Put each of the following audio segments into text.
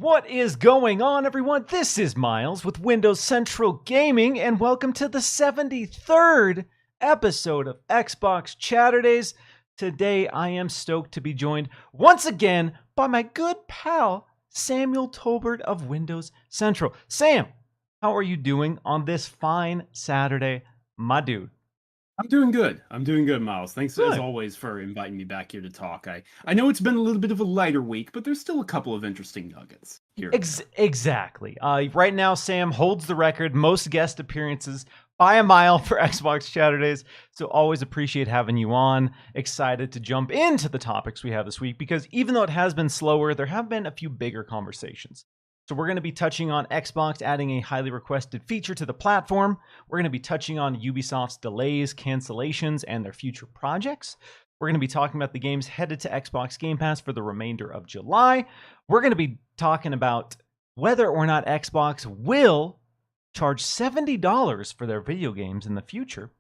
What is going on, everyone? This is Miles with Windows Central Gaming, and welcome to the 73rd episode of Xbox Chaturdays. Today, I am stoked to be joined once again by my good pal, Samuel Tolbert of Windows Central. Sam, how are you doing on this fine Saturday, my dude? I'm doing good. Miles. Thanks Good. as always for inviting me back here to talk. I know it's been a little bit of a lighter week, but there's still a couple of interesting nuggets here. Exactly. Right now, Sam holds the record most guest appearances by a mile for Xbox Chaturdays. So always appreciate having you on. Excited to jump into the topics we have this week because even though it has been slower, there have been a few bigger conversations. So we're going to be touching on Xbox adding a highly requested feature to the platform. We're going to be touching on Ubisoft's delays, cancellations, and their future projects. We're going to be talking about the games headed to Xbox Game Pass for the remainder of July. We're going to be talking about whether or not Xbox will charge $70 for their video games in the future.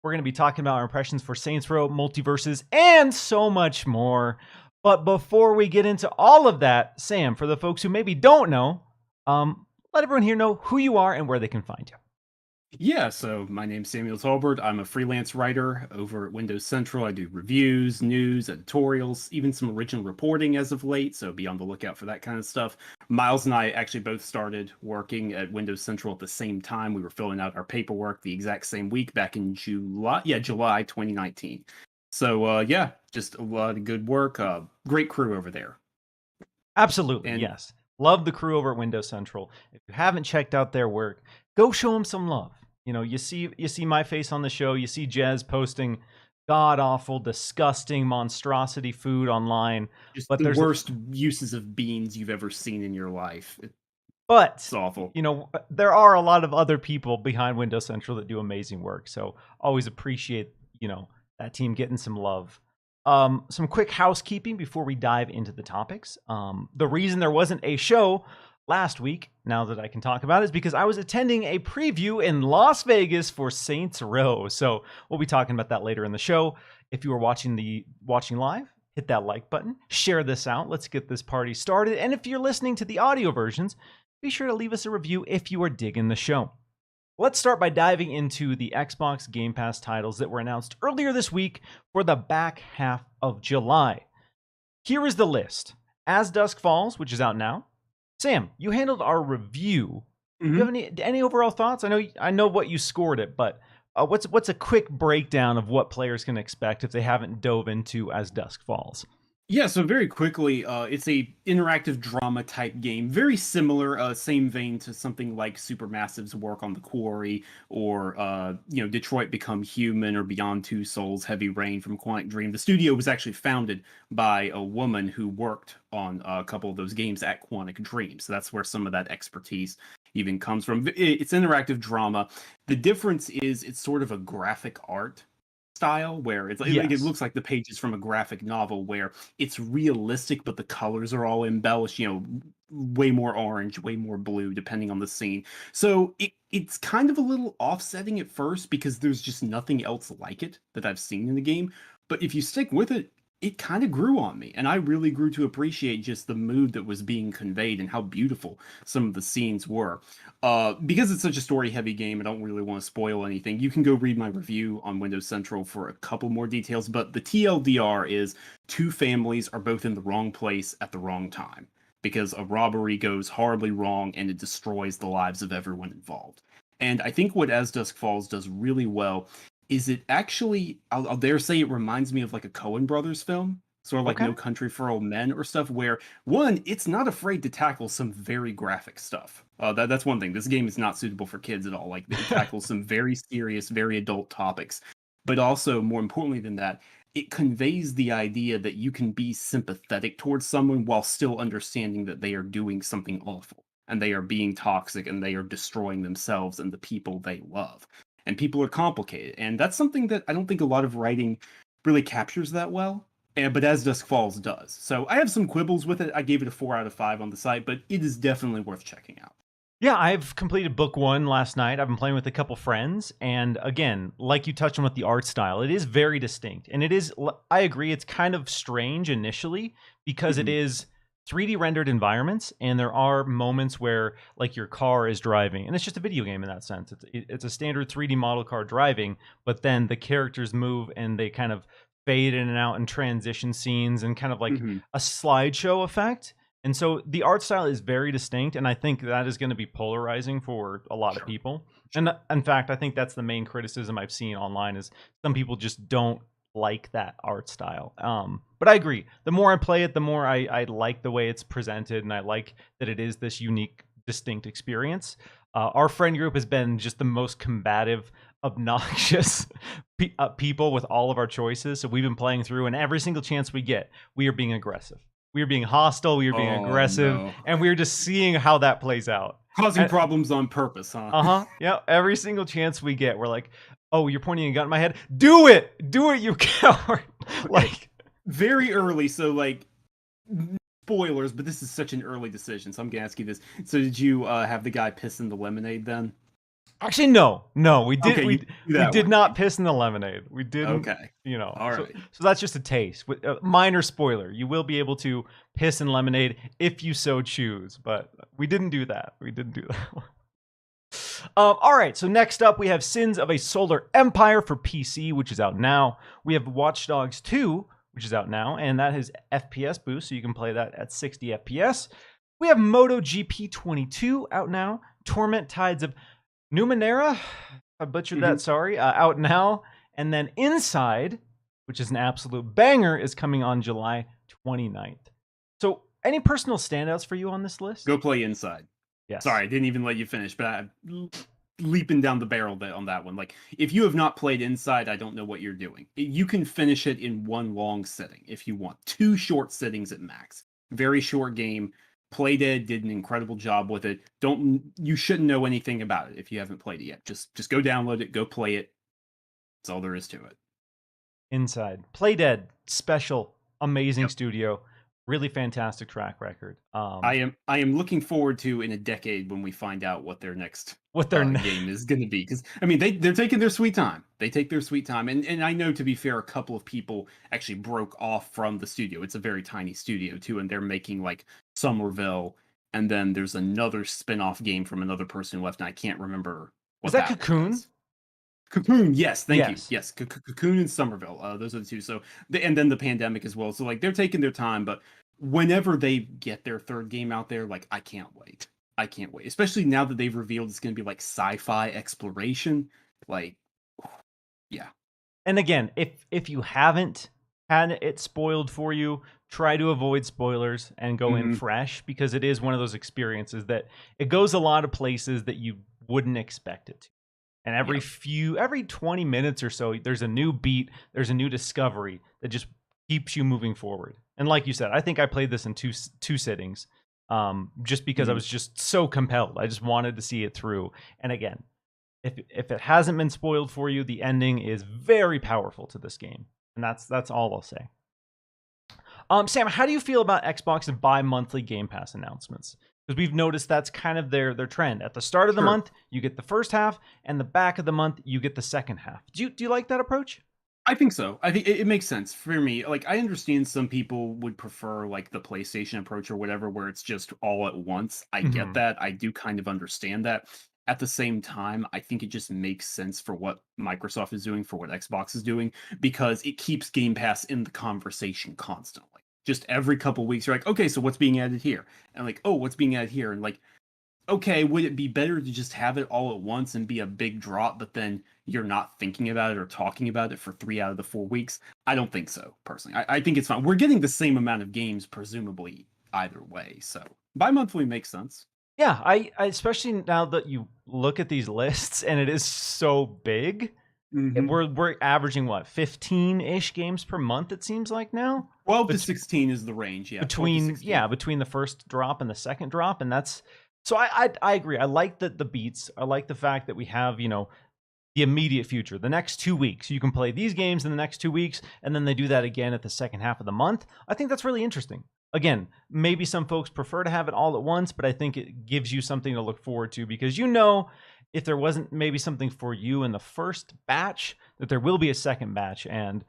We're going to be talking about our impressions for Saints Row, MultiVersus, and so much more. But before we get into all of that, Sam, for the folks who maybe don't know, let everyone here know who you are and where they can find you. Yeah, so my name's Samuel Tolbert. I'm a freelance writer over at Windows Central. I do reviews, news, editorials, even some original reporting as of late, so be on the lookout for that kind of stuff. Miles and I actually both started working at Windows Central at the same time. We were filling out our paperwork the exact same week back in July 2019. So, just a lot of good work. Great crew over there. Absolutely, yes. Love the crew over at Windows Central. If you haven't checked out their work, go show them some love. You know, you see my face on the show. You see Jez posting god-awful, disgusting monstrosity food online. Just but the worst uses of beans you've ever seen in your life. It's awful. You know, there are a lot of other people behind Windows Central that do amazing work. So always appreciate, that team getting some love. Some quick housekeeping before we dive into the topics. The reason there wasn't a show last week, now that I can talk about it, is because I was attending a preview in Las Vegas for Saints Row. So we'll be talking about that later in the show. If you are watching live, hit that like button, share this out. Let's get this party started. And if you're listening to the audio versions, be sure to leave us a review if you are digging the show. Let's start by diving into the Xbox Game Pass titles that were announced earlier this week for the back half of July. Here is the list. As Dusk Falls, which is out now. Sam, you handled our review. Mm-hmm. Do you have any overall thoughts? I know what you scored it, but what's a quick breakdown of what players can expect if they haven't dove into As Dusk Falls? Yeah, so very quickly, it's a interactive drama type game, very similar, same vein to something like Supermassive's work on The Quarry, or Detroit Become Human, or Beyond Two Souls, Heavy Rain from Quantic Dream. The studio was actually founded by a woman who worked on a couple of those games at Quantic Dream, so that's where some of that expertise even comes from. It's interactive drama. The difference is it's sort of a graphic art style where it looks like the pages from a graphic novel, where it's realistic but the colors are all embellished, way more orange, way more blue depending on the scene. So it's kind of a little offsetting at first because there's just nothing else like it that I've seen in the game, but if you stick with it, it kind of grew on me, and I really grew to appreciate just the mood that was being conveyed and how beautiful some of the scenes were. Because it's such a story-heavy game, I don't really want to spoil anything. You can go read my review on Windows Central for a couple more details, but the TLDR is two families are both in the wrong place at the wrong time, because a robbery goes horribly wrong and it destroys the lives of everyone involved. And I think what As Dusk Falls does really well is it actually, I'll dare say, it reminds me of like a Coen Brothers film, sort of like No Country for Old Men or stuff, where, one, it's not afraid to tackle some very graphic stuff. That's one thing. This game is not suitable for kids at all. Like, it tackles some very serious, very adult topics. But also, more importantly than that, it conveys the idea that you can be sympathetic towards someone while still understanding that they are doing something awful, and they are being toxic, and they are destroying themselves and the people they love. And people are complicated, and that's something that I don't think a lot of writing really captures that well, but As Dusk Falls does. So I have some quibbles with it. I gave it a 4 out of 5 on the site, but it is definitely worth checking out. Yeah, I've completed book 1 last night. I've been playing with a couple friends, and again, like you touched on with the art style, it is very distinct, and it is, I agree, it's kind of strange initially, because it is 3D rendered environments, and there are moments where like your car is driving, and it's just a video game in that sense. It's a standard 3D model car driving, but then the characters move and they kind of fade in and out in transition scenes and kind of like a slideshow effect. And so the art style is very distinct, and I think that is going to be polarizing for a lot of people. And in fact, I think that's the main criticism I've seen online is some people just don't like that art style. But I agree. The more I play it, the more I like the way it's presented, and I like that it is this unique, distinct experience. Our friend group has been just the most combative, obnoxious people with all of our choices. So we've been playing through, and every single chance we get, we are being aggressive. We are being hostile. We are being aggressive, and we are just seeing how that plays out. Causing problems on purpose, huh? Yeah. Every single chance we get, we're like, "Oh, you're pointing a gun at my head. Do it, you coward!" Like very early. So like, spoilers, but this is such an early decision. So I'm gonna ask you this. So did you have the guy piss in the lemonade then? Actually, no, we did. Okay, we did not piss in the lemonade. We didn't. Okay, All right. So that's just a taste. Minor spoiler: you will be able to piss in lemonade if you so choose. But we didn't do that. All right. So next up, we have Sins of a Solar Empire for PC, which is out now. We have Watch Dogs 2, which is out now, and that has FPS boost, so you can play that at 60 FPS. We have MotoGP 22 out now. Torment Tides of Numenera, I butchered that, sorry, out now. And then Inside, which is an absolute banger, is coming on July 29th. So any personal standouts for you on this list? Go play Inside. Yes. Sorry, I didn't even let you finish, but I'm leaping down the barrel on that one. Like, if you have not played Inside, I don't know what you're doing. You can finish it in one long sitting if you want. 2 short sittings at max. Very short game. Playdead did an incredible job with it. You shouldn't know anything about it if you haven't played it yet. Just go download it, go play it. That's all there is to it. Inside. Playdead, special, amazing studio, really fantastic track record. I am looking forward to in a decade when we find out what their next game is going to be, because I mean they're taking their sweet time. They take their sweet time, and I know, to be fair, a couple of people actually broke off from the studio. It's a very tiny studio too, and they're making like Somerville, and then there's another spin-off game from another person who left, and I can't remember what is that Cocoon? Cocoon, yes, thank you. Yes, Cocoon and Somerville. Those are the two. So, and then the pandemic as well. So, like, they're taking their time, but whenever they get their third game out there, like, I can't wait. Especially now that they've revealed it's going to be like sci-fi exploration. Like, yeah. And again, if you haven't had it spoiled for you, try to avoid spoilers and go in fresh, because it is one of those experiences that it goes a lot of places that you wouldn't expect it to. And every 20 minutes or so, there's a new beat, there's a new discovery that just keeps you moving forward. And like you said, I think I played this in two sittings, just because I was just so compelled. I just wanted to see it through. And again, if it hasn't been spoiled for you, the ending is very powerful to this game. And that's all I'll say. Sam, how do you feel about Xbox's bi-monthly Game Pass announcements? Because we've noticed that's kind of their trend. At the start of the month, you get the first half, and the back of the month, you get the second half. Do you like that approach? I think so. I think it makes sense for me. Like, I understand some people would prefer like the PlayStation approach or whatever, where it's just all at once. I get that. I do kind of understand that. At the same time, I think it just makes sense for what Microsoft is doing, for what Xbox is doing, because it keeps Game Pass in the conversation constantly. Just every couple weeks, you're like, okay, so what's being added here? And like, oh, what's being added here? And like, okay, would it be better to just have it all at once and be a big drop, but then you're not thinking about it or talking about it for 3 out of the 4 weeks? I don't think so, personally. I think it's fine. We're getting the same amount of games, presumably, either way. So bi-monthly makes sense. Yeah, I especially now that you look at these lists and it is so big. And we're averaging what, 15-ish games per month, it seems like now. 12 to 16 is the range, yeah. Between the first drop and the second drop, and that's so I agree. I like the beats. I like the fact that we have, the immediate future. The next 2 weeks, you can play these games in the next 2 weeks, and then they do that again at the second half of the month. I think that's really interesting. Again, maybe some folks prefer to have it all at once, but I think it gives you something to look forward to, because if there wasn't maybe something for you in the first batch, that there will be a second batch. And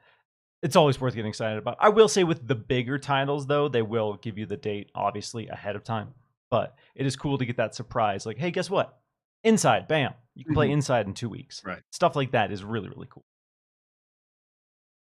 it's always worth getting excited about. I will say with the bigger titles, though, they will give you the date, obviously, ahead of time. But it is cool to get that surprise. Like, hey, guess what? Inside, bam. You can play Inside in 2 weeks. Right. Stuff like that is really, really cool.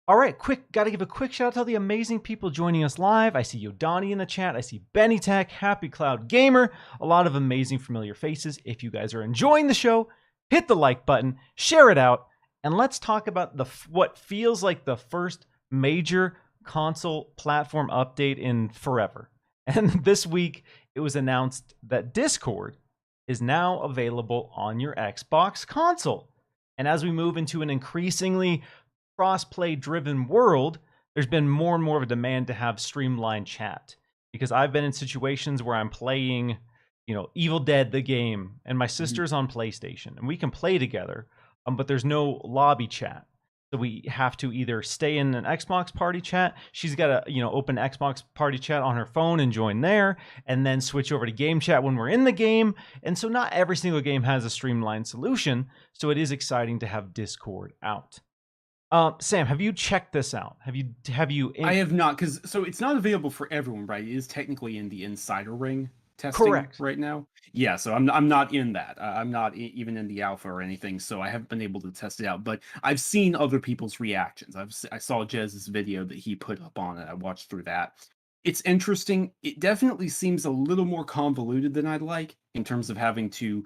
All right, got to give a quick shout out to all the amazing people joining us live. I see Yodani in the chat. I see Benny Tech, Happy Cloud Gamer, a lot of amazing familiar faces. If you guys are enjoying the show, hit the like button, share it out, and let's talk about what feels like the first major console platform update in forever. And this week, it was announced that Discord is now available on your Xbox console. And as we move into an increasingly cross-play driven world, there's been more and more of a demand to have streamlined chat. Because I've been in situations where I'm playing, Evil Dead the game, and my sister's on PlayStation, and we can play together, but there's no lobby chat. So we have to either stay in an Xbox party chat. She's got to, open Xbox party chat on her phone and join there, and then switch over to game chat when we're in the game. And so not every single game has a streamlined solution. So it is exciting to have Discord out. Sam, have you checked this out? Have you? I have not, because it's not available for everyone, right? It is technically in the insider ring testing right now. Yeah, so I'm not in that. I'm not even in the alpha or anything, so I haven't been able to test it out. But I've seen other people's reactions. I saw Jez's video that he put up on it. I watched through that. It's interesting. It definitely seems a little more convoluted than I'd like in terms of having to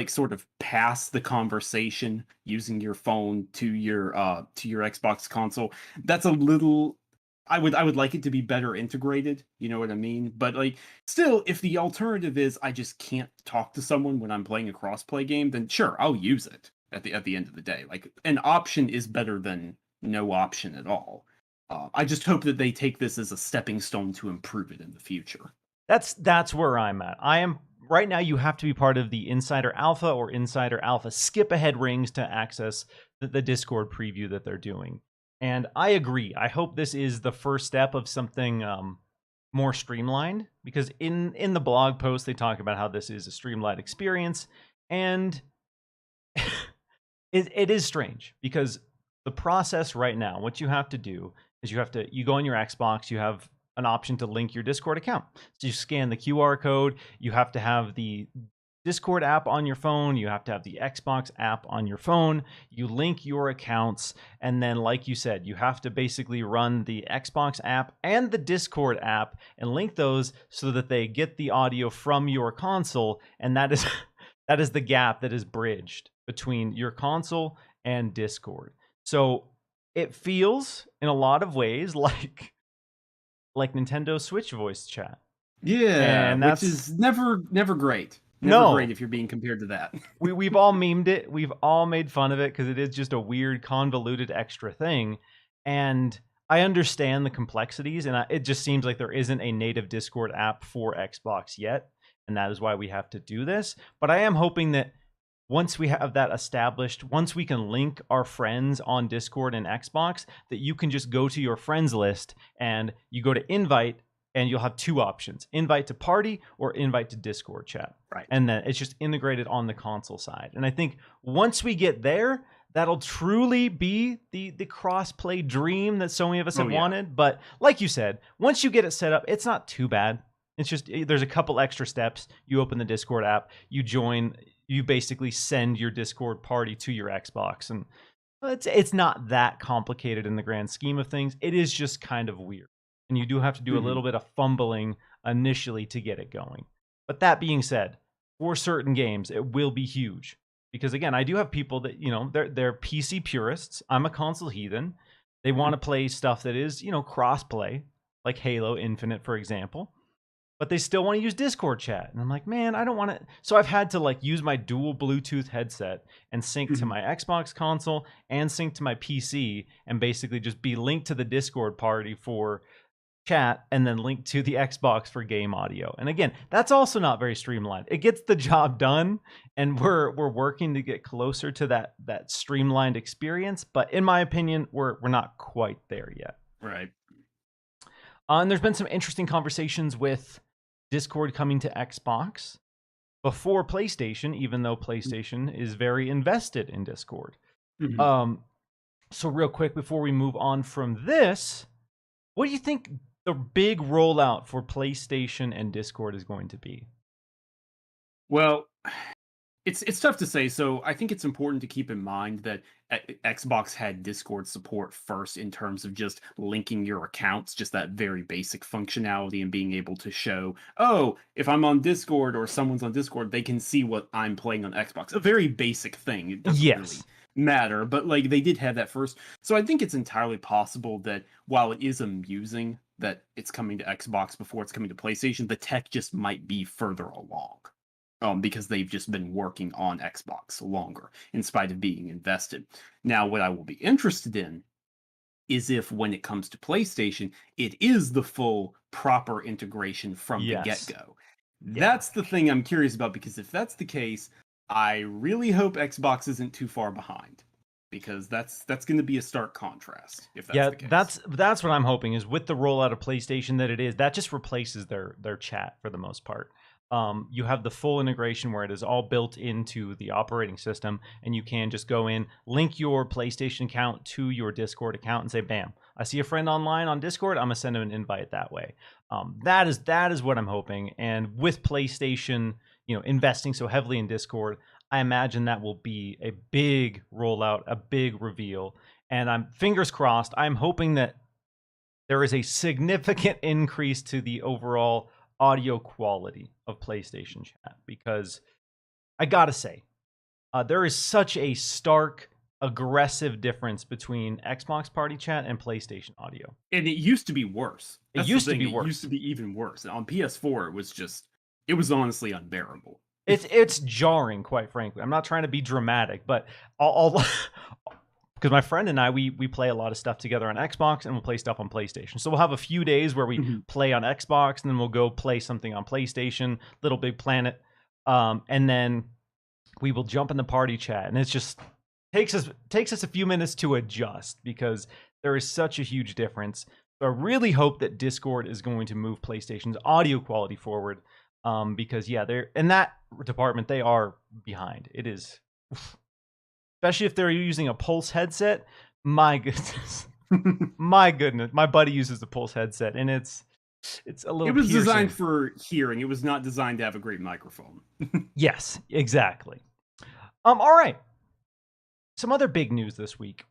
sort of pass the conversation using your phone to your Xbox console. That's a little, I would like it to be better integrated, you know what I mean? But still, if the alternative is I just can't talk to someone when I'm playing a crossplay game, then sure, I'll use it at the end of the day. An option is better than no option at all. I just hope that they take this as a stepping stone to improve it in the future. That's where I'm at. I am right now. You have to be part of the Insider Alpha or Insider Alpha skip ahead rings to access the Discord preview that they're doing. And I agree. I hope this is the first step of something more streamlined, because in the blog post they talk about how this is a streamlined experience, and it is strange because the process right now, what you have to do is you go on your Xbox, you have an option to link your Discord account. So you scan the QR code, you have to have the Discord app on your phone, you have to have the Xbox app on your phone, you link your accounts, and then like you said, you have to basically run the Xbox app and the Discord app and link those so that they get the audio from your console, and that is the gap that is bridged between your console and Discord. So it feels in a lot of ways like Nintendo Switch voice chat. Yeah, and which is never great. Never great if you're being compared to that. We've all memed it. We've all made fun of it because it is just a weird, convoluted extra thing. And I understand the complexities, and it just seems like there isn't a native Discord app for Xbox yet, and that is why we have to do this. But I am hoping that once we have that established, once we can link our friends on Discord and Xbox, that you can just go to your friends list and you go to invite, and you'll have two options: invite to party or invite to Discord chat. Right. And then it's just integrated on the console side. And I think once we get there, that'll truly be the cross-play dream that so many of us have wanted. But like you said, once you get it set up, it's not too bad. It's just there's a couple extra steps. You open the Discord app, you join, you basically send your Discord party to your Xbox, and it's not that complicated in the grand scheme of things. It is just kind of weird, and you do have to do a little bit of fumbling initially to get it going. But that being said, for certain games, it will be huge, because again, I do have people that they're PC purists. I'm a console heathen. They want to play stuff that is cross-play, like Halo Infinite, for example. But they still want to use Discord chat. And I'm like, man, I don't want to. So I've had to use my dual Bluetooth headset and sync to my Xbox console and sync to my PC, and basically just be linked to the Discord party for chat and then linked to the Xbox for game audio. And again, that's also not very streamlined. It gets the job done, and we're working to get closer to that streamlined experience. But in my opinion, we're not quite there yet. Right. And there's been some interesting conversations with Discord coming to Xbox before PlayStation, even though PlayStation is very invested in Discord. So real quick before we move on from this, what do you think the big rollout for PlayStation and Discord is going to be? Well, it's tough to say. So I think it's important to keep in mind that Xbox had Discord support first in terms of just linking your accounts, just that very basic functionality and being able to show, oh, if I'm on Discord or someone's on Discord, they can see what I'm playing on Xbox. A very basic thing. It doesn't really Yes. matter, but like they did have that first. So I think it's entirely possible that while it is amusing that it's coming to Xbox before it's coming to PlayStation, the tech just might be further along because they've just been working on Xbox longer in spite of being invested. Now, what I will be interested in is if when it comes to PlayStation, it is the full proper integration from the Yes. get-go. Yeah. That's the thing I'm curious about, because if that's the case, I really hope Xbox isn't too far behind, because that's going to be a stark contrast if that's the case. That's what I'm hoping is with the rollout of PlayStation that just replaces their chat for the most part. You have the full integration where it is all built into the operating system, and you can just go in, link your PlayStation account to your Discord account, and say, "Bam! I see a friend online on Discord. I'm gonna send him an invite that way." That is what I'm hoping. And with PlayStation, investing so heavily in Discord, I imagine that will be a big rollout, a big reveal. And I'm fingers crossed. I'm hoping that there is a significant increase to the overall audio quality of PlayStation chat, because I gotta say, there is such a stark, aggressive difference between Xbox Party Chat and PlayStation audio. And it used to be worse. It used to be It worse. used to be even worse. On PS4, it was honestly unbearable. It's jarring, quite frankly. I'm not trying to be dramatic, but I'll because my friend and I, we play a lot of stuff together on Xbox, and we'll play stuff on PlayStation. So we'll have a few days where we play on Xbox, and then we'll go play something on PlayStation, Little Big Planet, and then we will jump in the party chat, and it's just takes us a few minutes to adjust because there is such a huge difference. So I really hope that Discord is going to move PlayStation's audio quality forward, because they're in that department, they are behind. It is. Especially if they're using a Pulse headset. My goodness. My goodness. My buddy uses the Pulse headset, and it's a little It was piercing. designed for hearing. It was not designed to have a great microphone. Yes, exactly. All right. Some other big news this week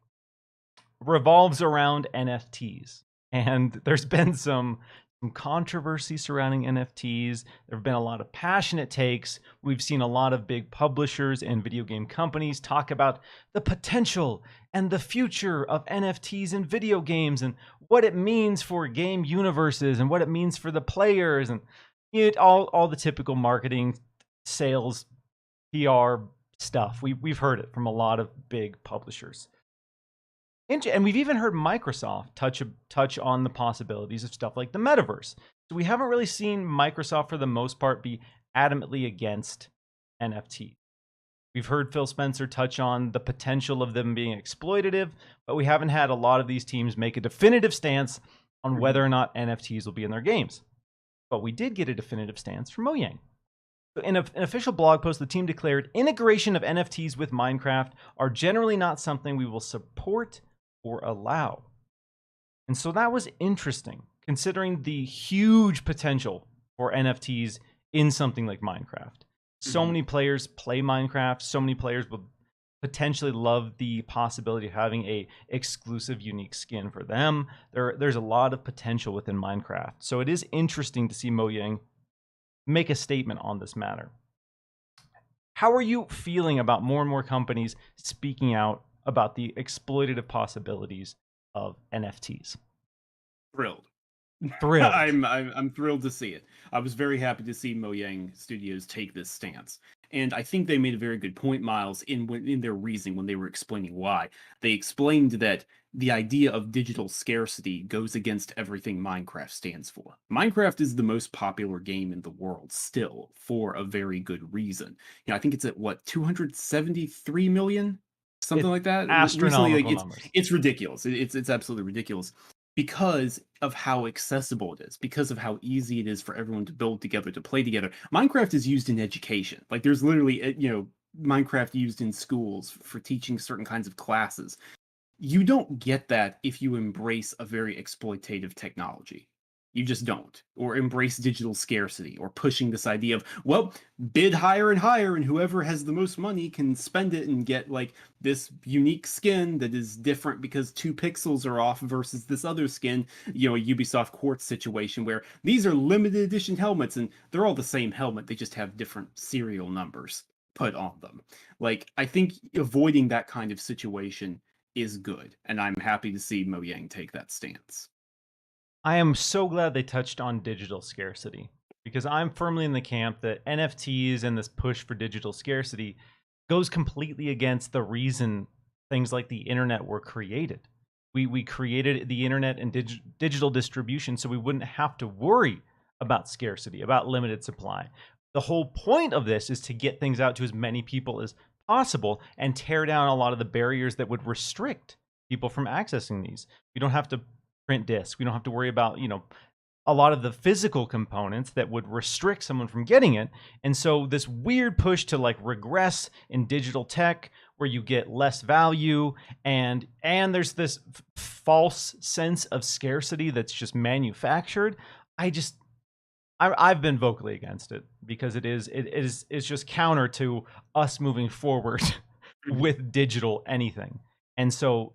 revolves around NFTs. And there's been some controversy surrounding NFTs. There have been a lot of passionate takes. We've seen a lot of big publishers and video game companies talk about the potential and the future of NFTs in video games, and what it means for game universes, and what it means for the players, and all the typical marketing, sales, PR stuff. We've heard it from a lot of big publishers. And we've even heard Microsoft touch on the possibilities of stuff like the metaverse. So we haven't really seen Microsoft, for the most part, be adamantly against NFT. We've heard Phil Spencer touch on the potential of them being exploitative, but we haven't had a lot of these teams make a definitive stance on whether or not NFTs will be in their games. But we did get a definitive stance from Mojang. In an official blog post, the team declared, "Integration of NFTs with Minecraft are generally not something we will support or allow." And so that was interesting, considering the huge potential for NFTs in something like Minecraft. So many players play Minecraft. So many players would potentially love the possibility of having a exclusive, unique skin for them. There's a lot of potential within Minecraft. So it is interesting to see Mojang make a statement on this matter. How are you feeling about more and more companies speaking out about the exploitative possibilities of NFTs? Thrilled. Thrilled. I'm thrilled to see it. I was very happy to see Mojang Studios take this stance. And I think they made a very good point, Miles, in their reasoning when they were explaining why. They explained that the idea of digital scarcity goes against everything Minecraft stands for. Minecraft is the most popular game in the world still, for a very good reason. I think it's at, what, 273 million? Something like that? Astronomical numbers. It's ridiculous. It's absolutely ridiculous, because of how accessible it is, because of how easy it is for everyone to build together, to play together. Minecraft is used in education. Like, there's literally, Minecraft used in schools for teaching certain kinds of classes. you don't get that if you embrace a very exploitative technology. You just don't. Or embrace digital scarcity, or pushing this idea of, well, bid higher and higher, and whoever has the most money can spend it and get like this unique skin that is different because 2 pixels are off versus this other skin, a Ubisoft Quartz situation where these are limited edition helmets and they're all the same helmet, they just have different serial numbers put on them. Like, I think avoiding that kind of situation is good, and I'm happy to see Mojang take that stance. I am so glad they touched on digital scarcity, because I'm firmly in the camp that NFTs and this push for digital scarcity goes completely against the reason things like the internet were created. We created the internet and digital distribution so we wouldn't have to worry about scarcity, about limited supply. The whole point of this is to get things out to as many people as possible and tear down a lot of the barriers that would restrict people from accessing these. We don't have to print discs. We don't have to worry about, a lot of the physical components that would restrict someone from getting it. And so this weird push to like regress in digital tech where you get less value, and there's this false sense of scarcity that's just manufactured. I've been vocally against it because it's just counter to us moving forward with digital anything. And so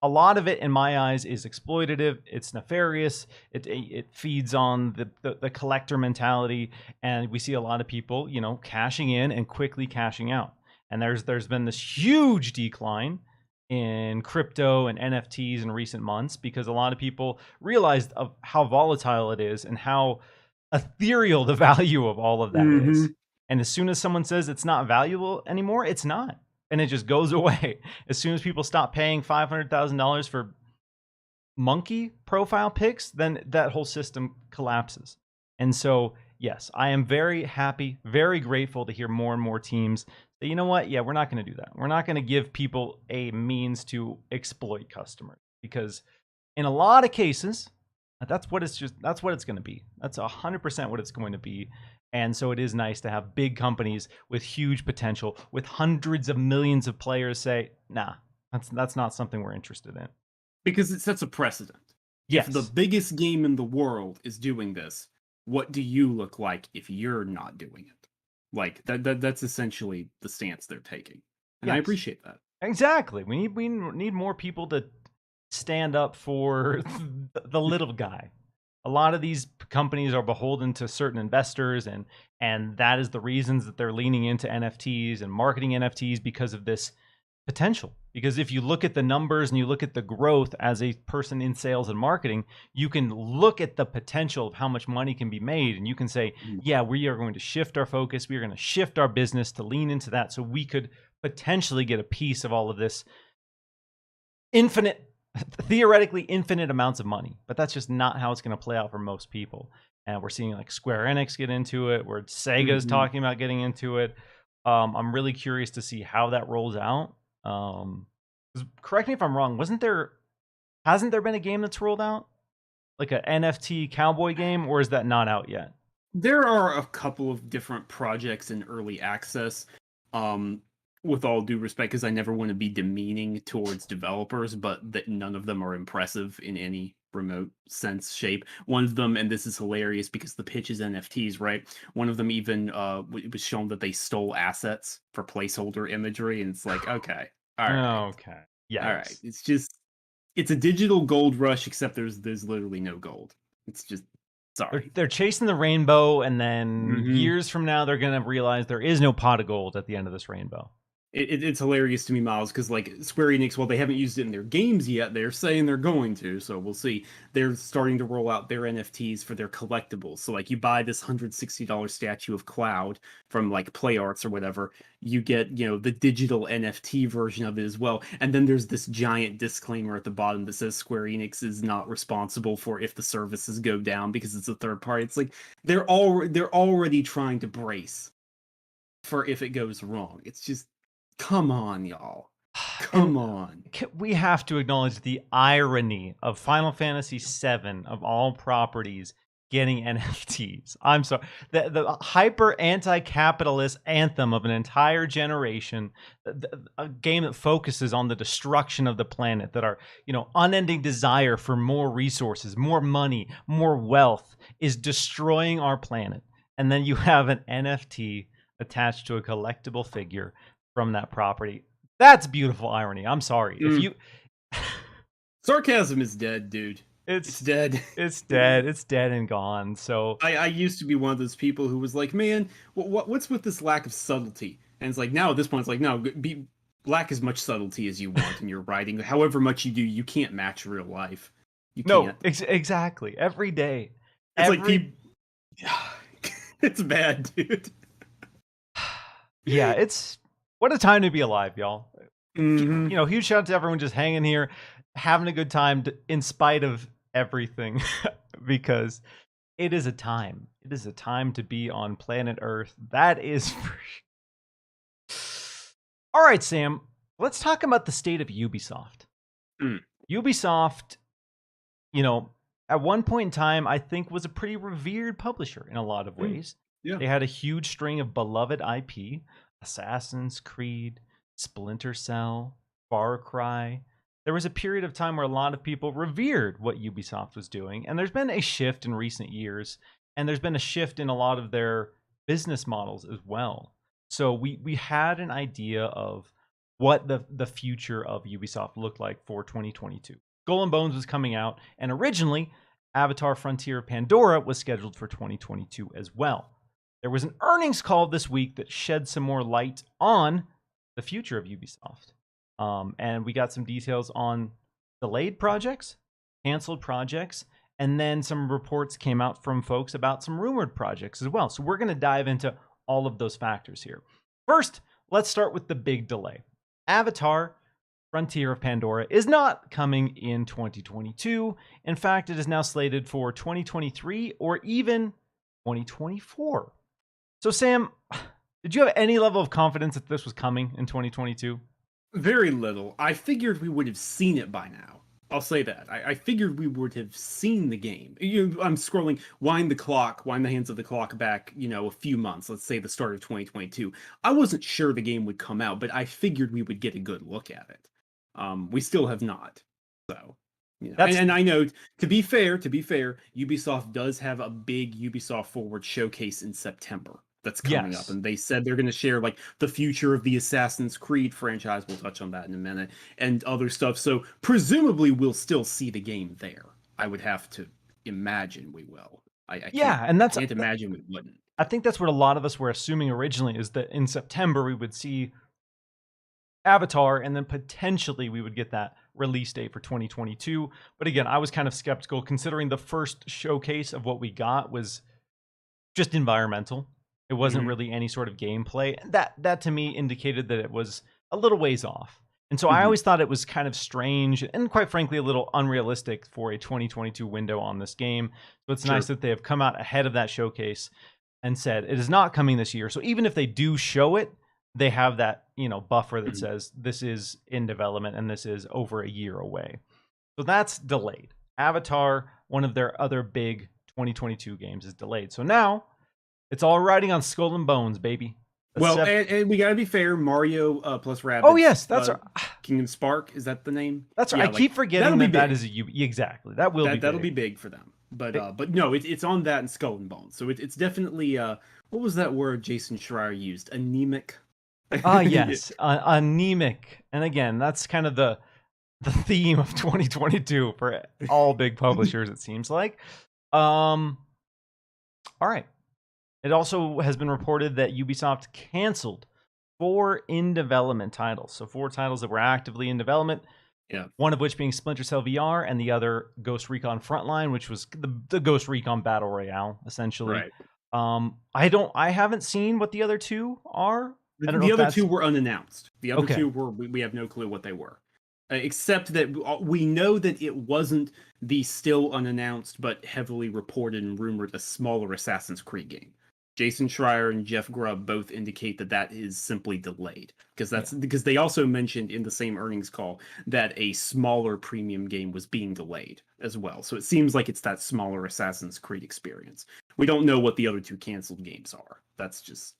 a lot of it, in my eyes, is exploitative. It's nefarious. It feeds on the collector mentality, and we see a lot of people, cashing in and quickly cashing out. And there's been this huge decline in crypto and NFTs in recent months because a lot of people realized of how volatile it is and how ethereal the value of all of that is. And as soon as someone says it's not valuable anymore, it's not. And it just goes away. As soon as people stop paying $500,000 for monkey profile pics, then that whole system collapses. And so, yes, I am very happy, very grateful to hear more and more teams say, you know what? Yeah, we're not going to do that. We're not going to give people a means to exploit customers, because in a lot of cases, that's what it's going to be. That's 100% what it's going to be. And so it is nice to have big companies with huge potential, with hundreds of millions of players say, nah, that's not something we're interested in. Because it sets a precedent. Yes. If the biggest game in the world is doing this, what do you look like if you're not doing it? Like, that's essentially the stance they're taking. And I appreciate that. Exactly. We need more people to stand up for the little guy. A lot of these companies are beholden to certain investors, and that is the reasons that they're leaning into NFTs and marketing NFTs, because of this potential. Because if you look at the numbers and you look at the growth as a person in sales and marketing, you can look at the potential of how much money can be made, and you can say, yeah, we are going to shift our focus. We are going to shift our business to lean into that so we could potentially get a piece of all of this theoretically infinite amounts of money. But that's just not how it's going to play out for most people. And we're seeing like Square Enix get into it, where Sega is talking about getting into it. I'm really curious to see how that rolls out. Correct me if I'm wrong, hasn't there been a game that's rolled out, like an NFT cowboy game, or is that not out yet? There are a couple of different projects in early access. With all due respect, because I never want to be demeaning towards developers, but that none of them are impressive in any remote sense, shape. One of them, and this is hilarious because the pitch is NFTs, right? One of them even it was shown that they stole assets for placeholder imagery, and it's like, okay, all right, okay, yeah, all right. It's a digital gold rush, except there's literally no gold. It's just sorry. They're chasing the rainbow, and then years from now, they're gonna realize there is no pot of gold at the end of this rainbow. It's hilarious to me, Miles, because like Square Enix, well, they haven't used it in their games yet. They're saying they're going to, so we'll see. They're starting to roll out their NFTs for their collectibles. So like, you buy this $160 statue of Cloud from like Play Arts or whatever, you get the digital NFT version of it as well. And then there's this giant disclaimer at the bottom that says Square Enix is not responsible for if the services go down because it's a third party. It's like they're already trying to brace for if it goes wrong. It's just, come on, y'all. Come on. We have to acknowledge the irony of Final Fantasy VII, of all properties, getting NFTs. I'm sorry. The hyper anti-capitalist anthem of an entire generation, a game that focuses on the destruction of the planet, that our, unending desire for more resources, more money, more wealth is destroying our planet. And then you have an NFT attached to a collectible figure from that property. That's beautiful irony. I'm sorry. If you sarcasm is dead, dude. It's dead. It's dead. It's dead and gone. So I used to be one of those people who was like, man, what's with this lack of subtlety? And it's like, now at this point, it's like, no, lack as much subtlety as you want in your writing. However much you do, you can't match real life. You can't. Exactly. Every day. It's like it's bad, dude. Yeah, what a time to be alive, y'all. Mm-hmm. Huge shout out to everyone just hanging here, having a good time in spite of everything, because it is a time. It is a time to be on planet Earth. That is for sure. All right, Sam, let's talk about the state of Ubisoft. Ubisoft, at one point in time, I think was a pretty revered publisher in a lot of ways. Yeah. They had a huge string of beloved IP, Assassin's Creed, Splinter Cell, Far Cry. There was a period of time where a lot of people revered what Ubisoft was doing, and there's been a shift in recent years, and there's been a shift in a lot of their business models as well. So we had an idea of what the future of Ubisoft looked like for 2022. Skull and Bones was coming out, and originally Avatar: Frontier of Pandora was scheduled for 2022 as well. There was an earnings call this week that shed some more light on the future of Ubisoft. And we got some details on delayed projects, canceled projects, and then some reports came out from folks about some rumored projects as well. So we're going to dive into all of those factors here. First, let's start with the big delay. Avatar: Frontier of Pandora is not coming in 2022. In fact, it is now slated for 2023 or even 2024. So, Sam, did you have any level of confidence that this was coming in 2022? Very little. I figured we would have seen it by now. I'll say that. I figured we would have seen the game. I'm scrolling, wind the hands of the clock back, a few months, let's say the start of 2022. I wasn't sure the game would come out, but I figured we would get a good look at it. We still have not. So, and I know, to be fair, Ubisoft does have a big Ubisoft Forward showcase in September that's coming up, and they said they're going to share like the future of the Assassin's Creed franchise. We'll touch on that in a minute, and other stuff. So presumably we'll still see the game there. I would have to imagine we will. I can't imagine we wouldn't. I think that's what a lot of us were assuming originally, is that in September we would see Avatar, and then potentially we would get that release date for 2022. But again, I was kind of skeptical, considering the first showcase of what we got was just environmental. It wasn't really any sort of gameplay. That to me indicated that it was a little ways off. And so I always thought it was kind of strange and, quite frankly, a little unrealistic for a 2022 window on this game. So it's nice that they have come out ahead of that showcase and said it is not coming this year. So even if they do show it, they have that, buffer that says this is in development and this is over a year away. So that's delayed. Avatar, one of their other big 2022 games, is delayed. So now it's all riding on Skull and Bones, baby. And we gotta be fair. Mario plus Rabbids. Oh yes, that's Kingdom Spark. Is that the name? That's right. I keep forgetting that is exactly that will be. That'll be big for them. But no, it's on that and Skull and Bones. So it's definitely what was that word Jason Schreier used? Anemic. Yes, anemic. And again, that's kind of the theme of 2022 for all big publishers. It seems like. All right. It also has been reported that Ubisoft canceled 4 in-development titles. So 4 titles that were actively in development. Yeah. One of which being Splinter Cell VR, and the other Ghost Recon Frontline, which was the Ghost Recon Battle Royale, essentially. Right. I haven't seen what the other 2 are. The other 2 were unannounced. The other 2 were, we have no clue what they were. Except that we know that it wasn't the still unannounced but heavily reported and rumored a smaller Assassin's Creed game. Jason Schreier and Jeff Grubb both indicate that that is simply delayed Yeah. because they also mentioned in the same earnings call that a smaller premium game was being delayed as well. So it seems like it's that smaller Assassin's Creed experience. We don't know what the other two canceled games are. That's just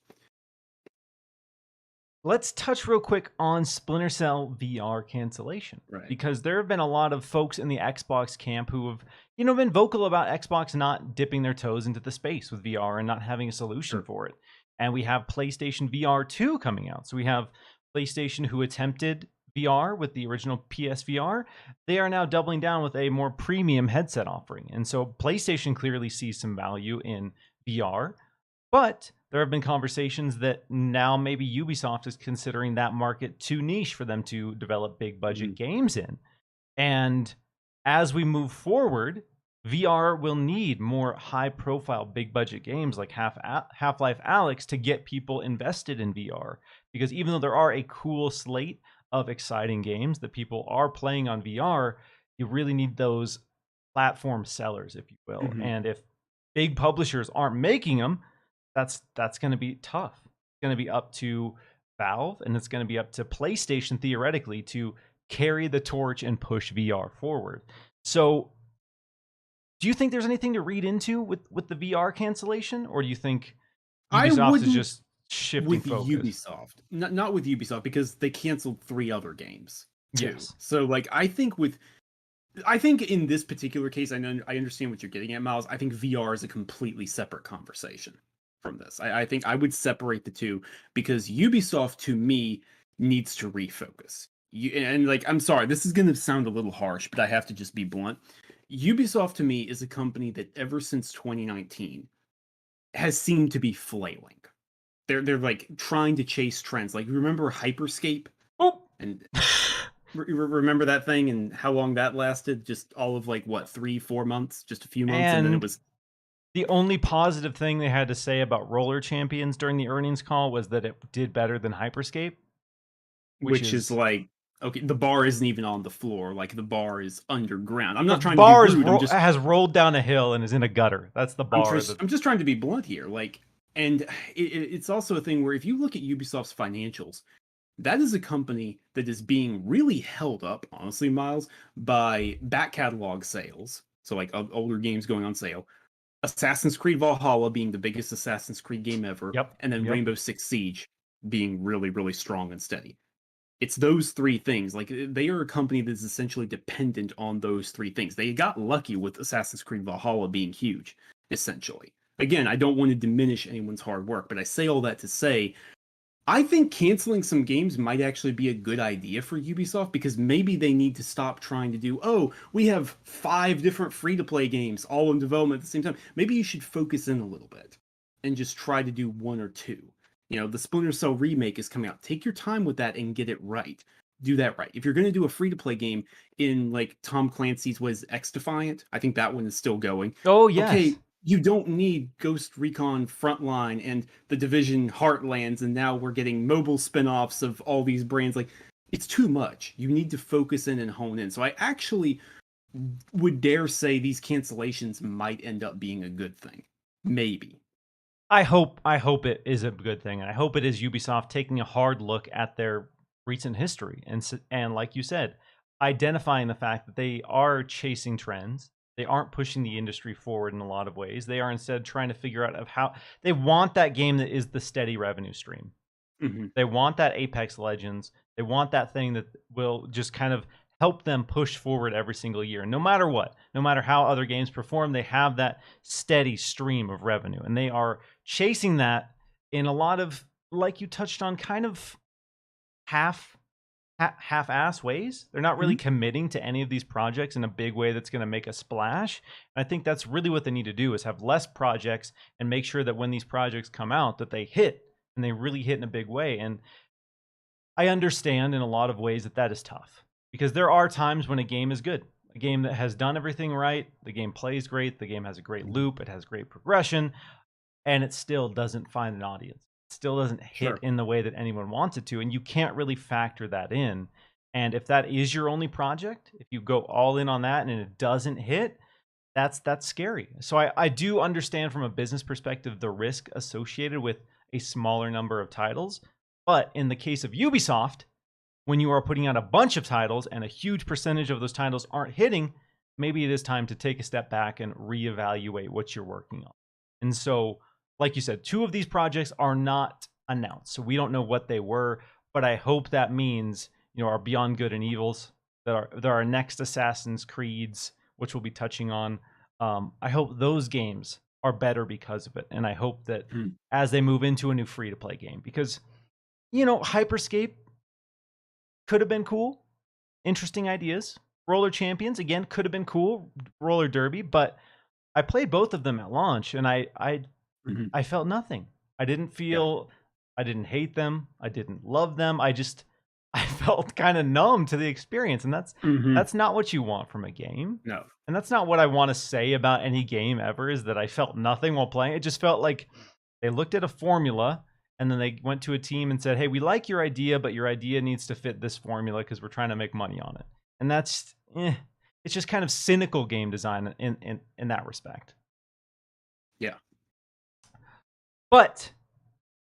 Let's touch real quick on Splinter Cell VR cancellation, right. because there have been a lot of folks in the Xbox camp who have, been vocal about Xbox not dipping their toes into the space with VR and not having a solution Sure. for it. And we have PlayStation VR 2 coming out. So we have PlayStation, who attempted VR with the original PSVR. They are now doubling down with a more premium headset offering. And so PlayStation clearly sees some value in VR, but there have been conversations that now maybe Ubisoft is considering that market too niche for them to develop big budget games in. And as we move forward, VR will need more high profile, big budget games like Half-Life Alyx to get people invested in VR. Because even though there are a cool slate of exciting games that people are playing on VR, you really need those platform sellers, if you will. Mm-hmm. And if big publishers aren't making them, that's going to be tough. It's going to be up to Valve, and it's going to be up to PlayStation theoretically to carry the torch and push VR forward. So, do you think there's anything to read into with the VR cancellation, or do you think Ubisoft is just shifting with focus? Ubisoft, not with Ubisoft, because they canceled 3 other games too. Yes. So like I think in this particular case, I understand what you're getting at, Miles. I think VR is a completely separate conversation from this. I think I would separate the two because Ubisoft to me needs to refocus. And like, I'm sorry, this is going to sound a little harsh, but I have to just be blunt. Ubisoft to me is a company that ever since 2019 has seemed to be flailing. They're like trying to chase trends. Like, remember Hyperscape? Oh, and remember that thing and how long that lasted? Just all of like what, 3-4 months, just a few months, and then it was. The only positive thing they had to say about Roller Champions during the earnings call was that it did better than Hyperscape, which is like, okay, the bar isn't even on the floor. Like, the bar is underground. I'm not trying to be rude. Has rolled down a hill and is in a gutter. That's the bar. I'm just trying to be blunt here. Like, and it's also a thing where if you look at Ubisoft's financials, that is a company that is being really held up, honestly, Miles, by back catalog sales. So like older games going on sale. Assassin's Creed Valhalla being the biggest Assassin's Creed game ever. Yep. And then Rainbow Six Siege being really, really strong and steady. It's those 3 things. Like, they are a company that's essentially dependent on those 3 things. They got lucky with Assassin's Creed Valhalla being huge, essentially. Again, I don't want to diminish anyone's hard work, but I say all that to say, I think canceling some games might actually be a good idea for Ubisoft, because maybe they need to stop trying to do, oh, we have 5 different free-to-play games all in development at the same time. Maybe you should focus in a little bit and just try to do 1 or 2. The Splinter Cell remake is coming out. Take your time with that and get it right. Do that right. If you're going to do a free-to-play game in, like, Tom Clancy's, X-Defiant? I think that one is still going. Oh, yes. Okay, you don't need Ghost Recon Frontline and The Division Heartlands, and now we're getting mobile spin-offs of all these brands. Like, it's too much. You need to focus in and hone in. So I actually would dare say these cancellations might end up being a good thing. Maybe. I hope it is a good thing, and I hope it is Ubisoft taking a hard look at their recent history and like you said, identifying the fact that they are chasing trends. They aren't pushing the industry forward in a lot of ways. They are instead trying to figure out of how they want that game that is the steady revenue stream. Mm-hmm. They want that Apex Legends. They want that thing that will just kind of help them push forward every single year. No matter what, no matter how other games perform, they have that steady stream of revenue. And they are chasing that in a lot of, like you touched on, kind of half-ass ways. They're not really committing to any of these projects in a big way that's going to make a splash. And I think that's really what they need to do, is have less projects and make sure that when these projects come out that they hit, and they really hit in a big way. And I understand in a lot of ways that is tough, because there are times when a game is good, a game that has done everything right, the game plays great, the game has a great loop, it has great progression, and it still doesn't find an audience. It still doesn't hit in the way that anyone wants it to, and you can't really factor that in. And if that is your only project, if you go all in on that and it doesn't hit, that's scary. So I do understand from a business perspective the risk associated with a smaller number of titles. But in the case of Ubisoft, when you are putting out a bunch of titles and a huge percentage of those titles aren't hitting, maybe it is time to take a step back and reevaluate what you're working on. And so, like you said, 2 of these projects are not announced, so we don't know what they were. But I hope that means, our Beyond Good and Evils, that are our next Assassin's Creeds, which we'll be touching on. I hope those games are better because of it, and I hope that as they move into a new free-to-play game, because Hyperscape could have been cool, interesting ideas. Roller Champions again could have been cool, Roller Derby, but I played both of them at launch, and I felt nothing. I didn't feel, I didn't hate them, I didn't love them. I felt kind of numb to the experience, and that's not what you want from a game. No. And that's not what I want to say about any game ever, is that I felt nothing while playing. It just felt like they looked at a formula and then they went to a team and said, hey, we like your idea, but your idea needs to fit this formula because we're trying to make money on it. And that's, it's just kind of cynical game design in that respect. Yeah. But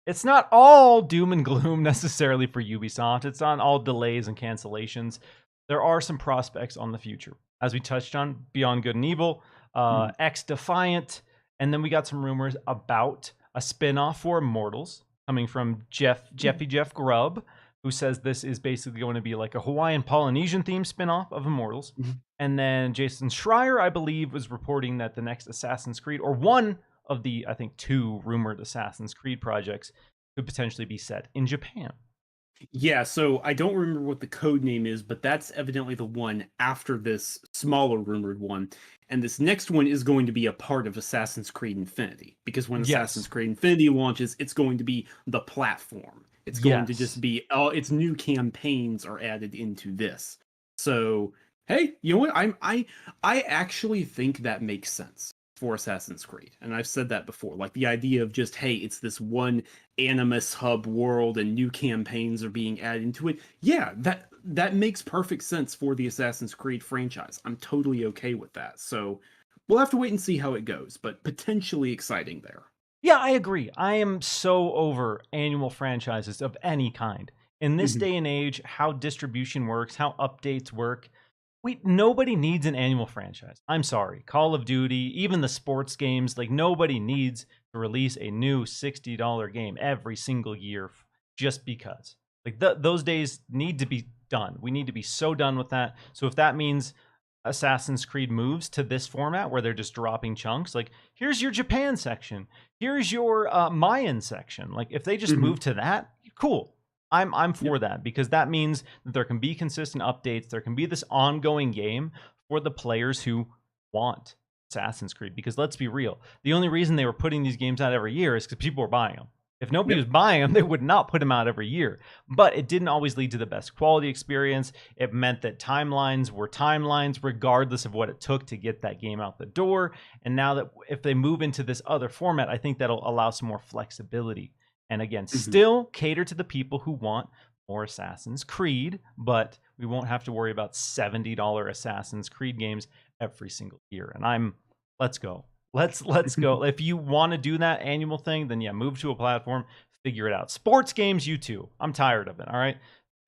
it's not all doom and gloom necessarily for Ubisoft. It's not all delays and cancellations. There are some prospects on the future. As we touched on, Beyond Good and Evil, X Defiant, and then we got some rumors about a spin-off for Immortals coming from Jeffy Jeff Grubb, who says this is basically going to be like a Hawaiian Polynesian themed spin-off of Immortals. And then Jason Schreier, I believe, was reporting that the next Assassin's Creed, or one of the, I think, 2 rumored Assassin's Creed projects, could potentially be set in Japan. Yeah, so I don't remember what the code name is, but that's evidently the one after this smaller rumored one. And this next one is going to be a part of Assassin's Creed Infinity. Because when Assassin's Creed Infinity launches, it's going to be the platform. It's going to just be, its new campaigns are added into this. So, hey, you know what? I actually think that makes sense for Assassin's Creed. And I've said that before. Like the idea of just, hey, it's this one Animus hub world and new campaigns are being added into it. Yeah, that makes perfect sense for the Assassin's Creed franchise. I'm totally okay with that. So we'll have to wait and see how it goes, but potentially exciting there. Yeah, I agree. I am so over annual franchises of any kind. In this day and age, how distribution works, how updates work, nobody needs an annual franchise. I'm sorry. Call of Duty, even the sports games, like nobody needs to release a new $60 game every single year just because. Like those days need to be done. We need to be so done with that. So if that means Assassin's Creed moves to this format where they're just dropping chunks, like here's your Japan section, here's your Mayan section. Like if they just move to that, cool. I'm for that, because that means that there can be consistent updates. There can be this ongoing game for the players who want Assassin's Creed. Because let's be real, the only reason they were putting these games out every year is because people were buying them. If nobody was buying them, they would not put them out every year. But it didn't always lead to the best quality experience. It meant that timelines were timelines regardless of what it took to get that game out the door. And now that if they move into this other format, I think that'll allow some more flexibility. And again, still cater to the people who want more Assassin's Creed, but we won't have to worry about $70 Assassin's Creed games every single year. And let's go. Let's go. If you want to do that annual thing, then yeah, move to a platform, figure it out. Sports games, you too. I'm tired of it, all right?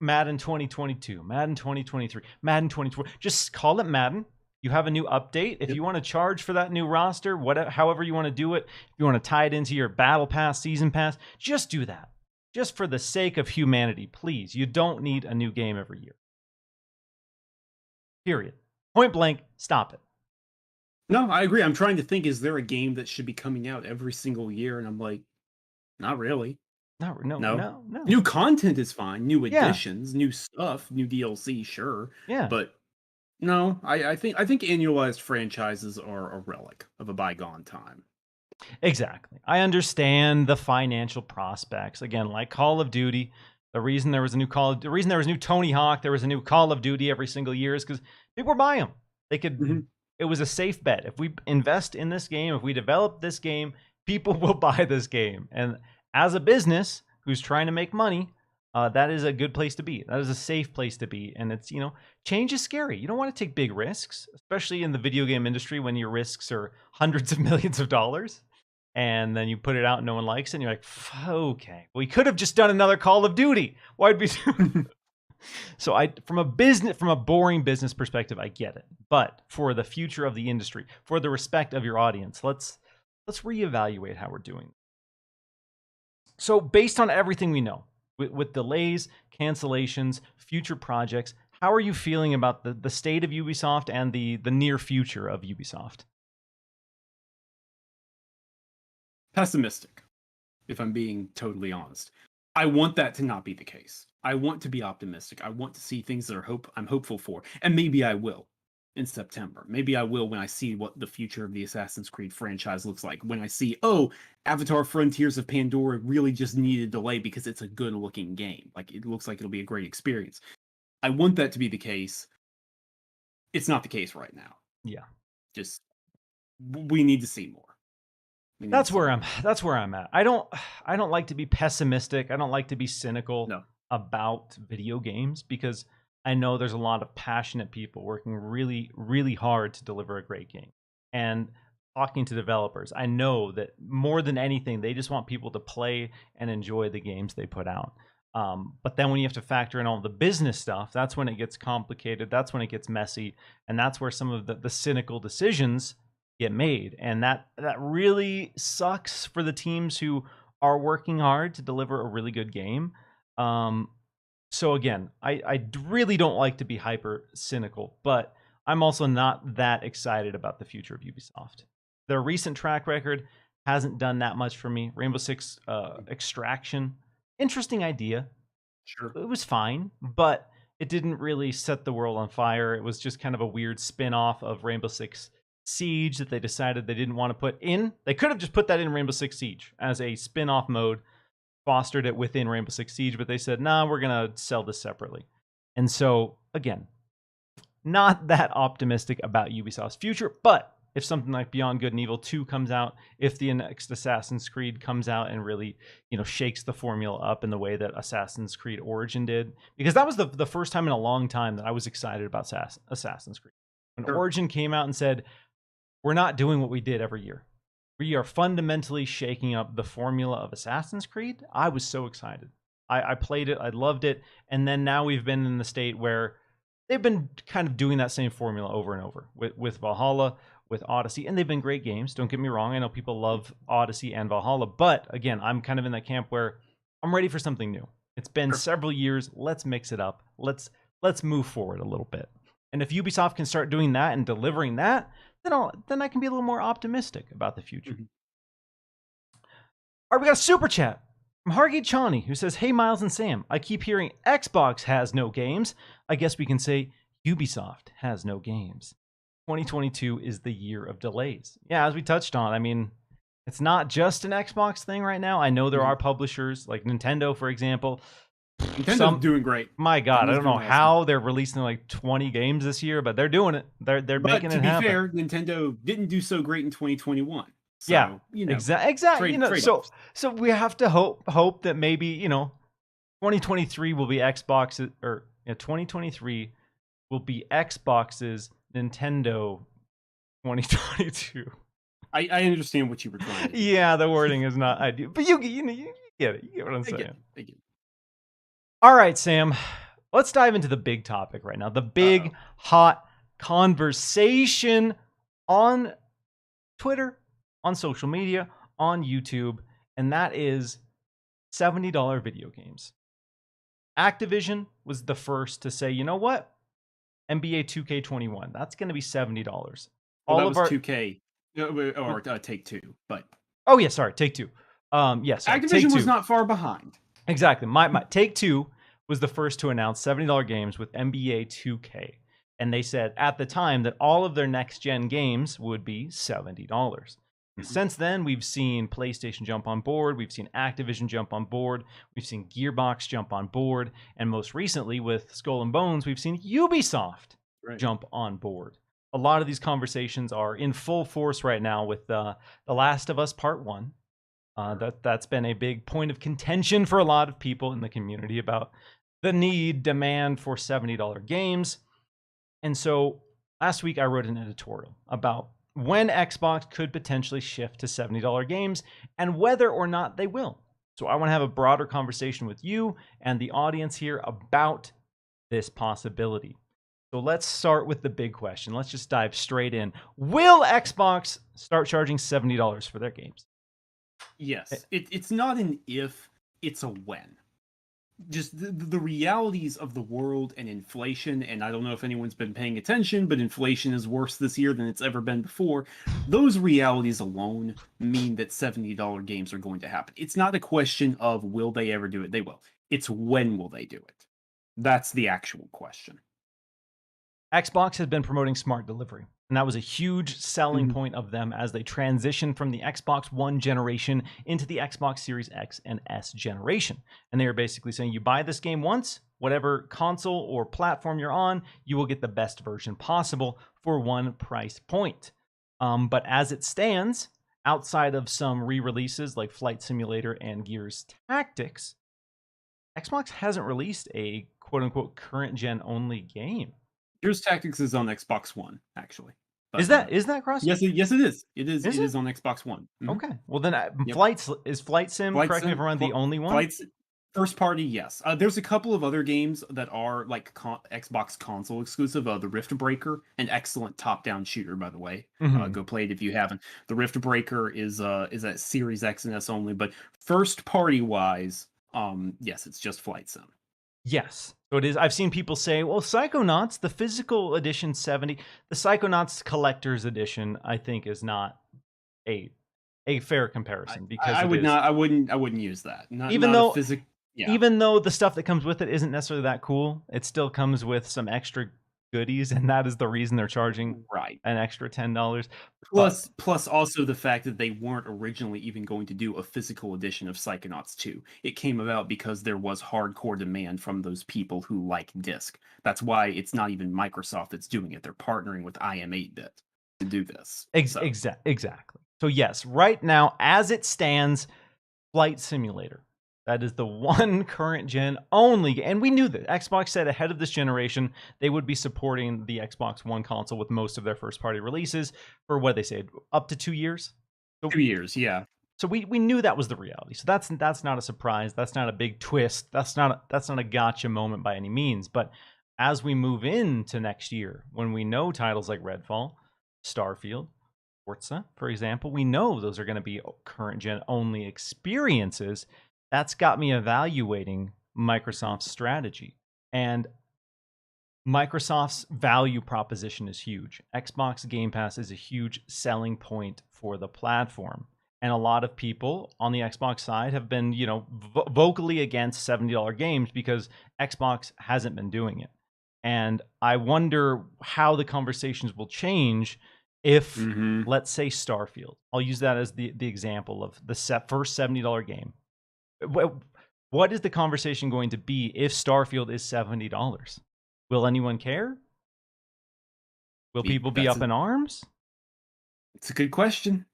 Madden 2022, Madden 2023, Madden 2020. Just call it Madden. You have a new update. If you want to charge for that new roster, however you want to do it, if you want to tie it into your Battle Pass, Season Pass, just do that. Just for the sake of humanity, please. You don't need a new game every year. Period. Point blank, stop it. No, I agree. I'm trying to think, is there a game that should be coming out every single year? And I'm like, not really. No. New content is fine. New additions, new stuff, new DLC, sure. Yeah. But no, I think annualized franchises are a relic of a bygone time. Exactly. I understand the financial prospects. Again, like Call of Duty, the reason there was a new Tony Hawk, there was a new Call of Duty every single year is because people were buying them. They could. It was a safe bet. If we invest in this game, if we develop this game, people will buy this game. And as a business who's trying to make money, that is a good place to be. That is a safe place to be. And it's, change is scary. You don't want to take big risks, especially in the video game industry when your risks are hundreds of millions of dollars. And then you put it out and no one likes it. And you're like, okay, we could have just done another Call of Duty. Why'd we do So from a boring business perspective, I get it. But for the future of the industry, for the respect of your audience, let's reevaluate how we're doing. So based on everything we know, with delays, cancellations, future projects, how are you feeling about the state of Ubisoft and the near future of Ubisoft? Pessimistic, if I'm being totally honest. I want that to not be the case. I want to be optimistic. I want to see things that I'm hopeful for. And maybe I will in September. Maybe I will when I see what the future of the Assassin's Creed franchise looks like. When I see, Avatar Frontiers of Pandora really just needed a delay because it's a good looking game. Like, it looks like it'll be a great experience. I want that to be the case. It's not the case right now. Yeah. Just, we need to see more. That's where I'm at. I don't like to be pessimistic. I don't like to be cynical about video games, because I know there's a lot of passionate people working really, really hard to deliver a great game. And talking to developers, I know that more than anything, they just want people to play and enjoy the games they put out. But then when you have to factor in all the business stuff, that's when it gets complicated. That's when it gets messy. And that's where some of the cynical decisions get made. And that really sucks for the teams who are working hard to deliver a really good game. So again, I really don't like to be hyper cynical, but I'm also not that excited about the future of Ubisoft. Their recent track record hasn't done that much for me. Rainbow Six Extraction, interesting idea. Sure. It was fine, but it didn't really set the world on fire. It was just kind of a weird spin-off of Rainbow Six Siege that they decided they didn't want to put in. They could have just put that in Rainbow Six Siege as a spin-off mode, fostered it within Rainbow Six Siege, but they said, nah, we're going to sell this separately. And so, again, not that optimistic about Ubisoft's future, but if something like Beyond Good and Evil 2 comes out, if the next Assassin's Creed comes out and really, shakes the formula up in the way that Assassin's Creed Origin did, because that was the first time in a long time that I was excited about Assassin's Creed. When Origin came out and said, we're not doing what we did every year, we are fundamentally shaking up the formula of Assassin's Creed, I was so excited. I played it, I loved it, and then now we've been in the state where they've been kind of doing that same formula over and over with Valhalla, with Odyssey, and they've been great games. Don't get me wrong, I know people love Odyssey and Valhalla, but again, I'm kind of in that camp where I'm ready for something new. It's been several years, let's mix it up, let's move forward a little bit. And if Ubisoft can start doing that and delivering that, then I can be a little more optimistic about the future. Mm-hmm. All right, we got a super chat from Hargit Chani, who says, hey, Miles and Sam, I keep hearing Xbox has no games. I guess we can say Ubisoft has no games. 2022 is the year of delays. Yeah, as we touched on, I mean, it's not just an Xbox thing right now. I know there are publishers like Nintendo, for example. Nintendo's doing great. My God, I don't know how they're releasing like 20 games this year, but they're doing it. They're making it happen. To be fair, Nintendo didn't do so great in 2021. So, yeah, exactly. So we have to hope that maybe 2023 will be Xbox, or 2023 will be Xbox's Nintendo 2022. I understand what you were trying to do. Yeah, the wording is not ideal, but you get it. You get what I'm saying. I get it. All right, Sam, let's dive into the big topic right now. The big, hot conversation on Twitter, on social media, on YouTube, and that is $70 video games. Activision was the first to say, you know what? NBA 2K21, that's going to be $70. Well, that was 2K, or Take-Two, but... Oh, yeah, sorry, Take-Two. Yes, Activision Take-Two was not far behind. Exactly. My Take-Two was the first to announce $70 games with NBA 2K. And they said at the time that all of their next-gen games would be $70. Mm-hmm. Since then, we've seen PlayStation jump on board. We've seen Activision jump on board. We've seen Gearbox jump on board. And most recently, with Skull and Bones, we've seen Ubisoft jump on board. A lot of these conversations are in full force right now with The Last of Us Part 1. That's been a big point of contention for a lot of people in the community about the demand for $70 games. And so last week I wrote an editorial about when Xbox could potentially shift to $70 games and whether or not they will. So I want to have a broader conversation with you and the audience here about this possibility. So let's start with the big question. Let's just dive straight in. Will Xbox start charging $70 for their games? Yes. It's not an if, it's a when. Just the realities of the world and inflation, and I don't know if anyone's been paying attention, but inflation is worse this year than it's ever been before. Those realities alone mean that $70 games are going to happen. It's not a question of will they ever do it? They will. It's when will they do it? That's the actual question. Xbox has been promoting smart delivery, and that was a huge selling point of them as they transitioned from the Xbox One generation into the Xbox Series X and S generation. And they are basically saying you buy this game once, whatever console or platform you're on, you will get the best version possible for one price point. But as it stands, outside of some re-releases like Flight Simulator and Gears Tactics, Xbox hasn't released a quote-unquote current-gen only game. Gears Tactics is on Xbox One, actually. But, is that cross? Yes, it is. It is on Xbox One. Okay. Well, then Flight Sim, correct me if I'm wrong, the only one? First party, yes. There's a couple of other games that are like Xbox console exclusive. The Rift Breaker, an excellent top-down shooter, by the way. Go play it if you haven't. The Rift Breaker is at Series X and S only, but first party wise, yes, it's just Flight Sim. Yes. So it is. I've seen people say, well, Psychonauts, the physical edition 70, the Psychonauts collector's edition, I think is not a fair comparison because I wouldn't use that. Even though the stuff that comes with it isn't necessarily that cool, it still comes with some extra goodies, and that is the reason they're charging an extra $10. Plus also the fact that they weren't originally even going to do a physical edition of Psychonauts 2. It came about because there was hardcore demand from those people who like disc. That's why it's not even Microsoft that's doing it. They're partnering with IM8-bit to do this. Exactly. So yes, right now, as it stands, Flight Simulator. That is the one current gen only. And we knew that. Xbox said ahead of this generation, they would be supporting the Xbox One console with most of their first party releases for what they said, up to 2 years. 2 years, yeah. So we knew that was the reality. So that's not a surprise. That's not a big twist. That's not a gotcha moment by any means. But as we move into next year, when we know titles like Redfall, Starfield, Forza, for example, we know those are going to be current gen only experiences. That's got me evaluating Microsoft's strategy. And Microsoft's value proposition is huge. Xbox Game Pass is a huge selling point for the platform. And a lot of people on the Xbox side have been, vocally against $70 games because Xbox hasn't been doing it. And I wonder how the conversations will change if, let's say, Starfield. I'll use that as the example of the first $70 game. What is the conversation going to be if Starfield is $70? Will anyone care? Will people be up in arms? It's a good question.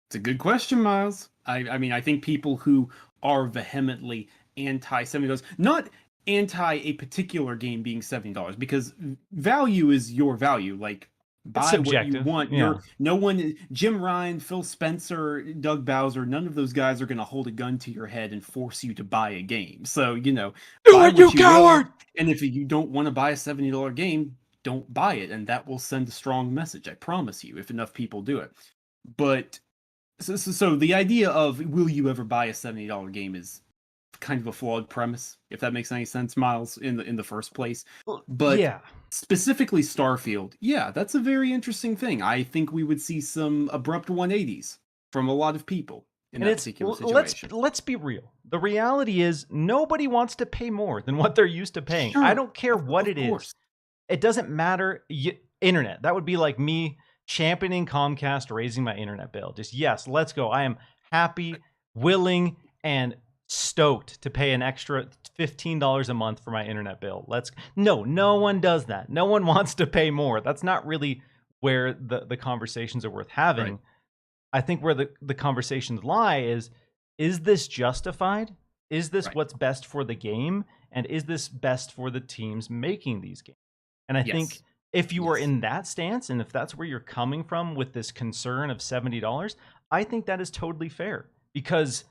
It's a good question, Miles. I mean, I think people who are vehemently anti-$70, not anti a particular game being $70, because value is your value. Like, buy what you want. Yeah. No one, Jim Ryan, Phil Spencer, Doug Bowser, none of those guys are going to hold a gun to your head and force you to buy a game. So, do it, you coward! And if you don't want to buy a $70 game, don't buy it. And that will send a strong message, I promise you, if enough people do it. But, so the idea of will you ever buy a $70 game is kind of a flawed premise, if that makes any sense, Miles, in the first place. But yeah. Specifically Starfield, yeah, that's a very interesting thing. I think we would see some abrupt 180s from a lot of people in that particular situation. Let's be real. The reality is nobody wants to pay more than what they're used to paying. Sure. I don't care what it is. It doesn't matter. Internet. That would be like me championing Comcast raising my internet bill. Just, yes, let's go. I am happy, willing, and stoked to pay an extra $15 a month for my internet bill. No one does that. No one wants to pay more. That's not really where the conversations are worth having. Right. I think where the conversations lie is is this justified? Is this Right. what's best for the game? And is this best for the teams making these games? And I think Yes. if you were Yes. in that stance, and if that's where you're coming from with this concern of $70, I think that is totally fair. Because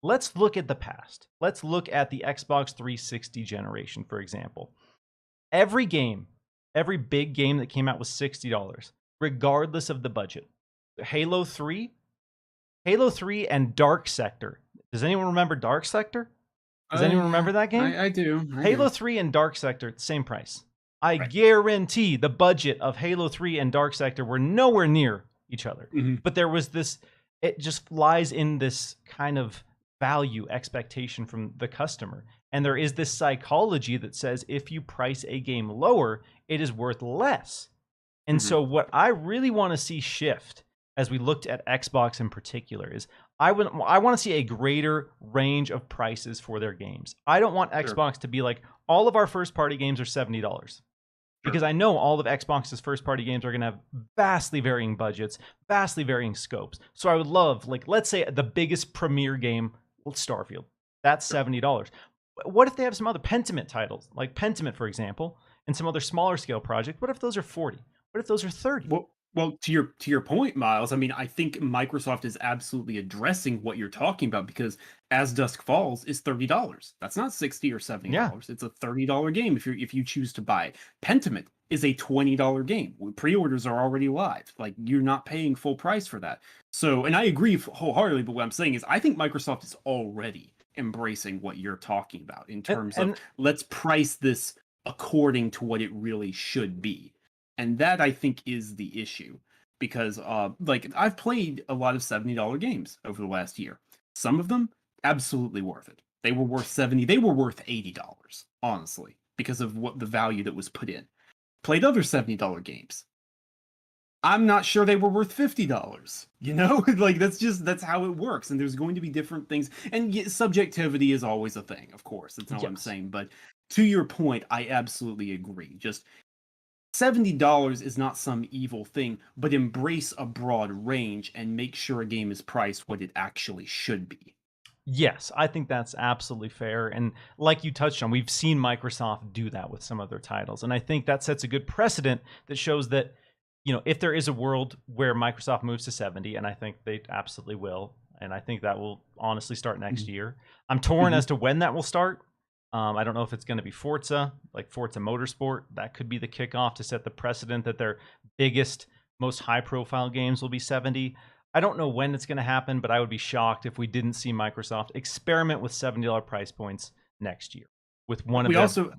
let's look at the past. Let's look at the Xbox 360 generation, for example. Every game, every big game that came out was $60, regardless of the budget. Halo 3, Halo 3 and Dark Sector. Does anyone remember Dark Sector? Does anyone Yeah, remember that game? I do. I Halo do. 3 and Dark Sector, same price. I Right. guarantee the budget of Halo 3 and Dark Sector were nowhere near each other. Hmm. But there was this, it just lies in this kind of value expectation from the customer. And there is this psychology that says if you price a game lower, it is worth less. And Hmm. so what I really want to see shift as we looked at Xbox in particular is I want to see a greater range of prices for their games. I don't want Sure. Xbox to be like all of our first party games are $70 Sure. because I know all of Xbox's first party games are going to have vastly varying budgets, vastly varying scopes. So I would love, like, let's say the biggest premier game, Starfield, that's Sure. $70. What if they have some other Pentiment titles, like Pentiment, for example, and some other smaller scale project? What if those are 40? What if those are 30? Well, to your point, Miles. I mean, I think Microsoft is absolutely addressing what you're talking about because As Dusk Falls is $30. That's not $60 or Yeah. $70. It's a $30 game if you choose to buy it. Pentiment is a $20 game. Pre-orders are already live. Like you're not paying full price for that. So, and I agree wholeheartedly. But what I'm saying is, I think Microsoft is already embracing what you're talking about in terms of And let's price this according to what it really should be. And that I think is the issue because like I've played a lot of $70 games over the last year. Some of them absolutely worth it. They were worth 70, they were worth $80, honestly, because of what the value that was put in. Played other $70 games. I'm not sure they were worth $50. You know, like that's how it works. And there's going to be different things. And subjectivity is always a thing, of course. That's not what I'm yes. saying. But to your point, I absolutely agree. Just $70 is not some evil thing, but embrace a broad range and make sure a game is priced what it actually should be. Yes, I think that's absolutely fair. And like you touched on, we've seen Microsoft do that with some of their titles. And I think that sets a good precedent that shows that, you know, if there is a world where Microsoft moves to 70, and I think they absolutely will, and I think that will honestly start next year. I'm torn Mhm. as to when that will start. I don't know if it's going to be Forza, like Forza Motorsport. That could be the kickoff to set the precedent that their biggest, most high-profile games will be 70. I don't know when it's going to happen, but I would be shocked if we didn't see Microsoft experiment with $70 price points next year with one of We their. also,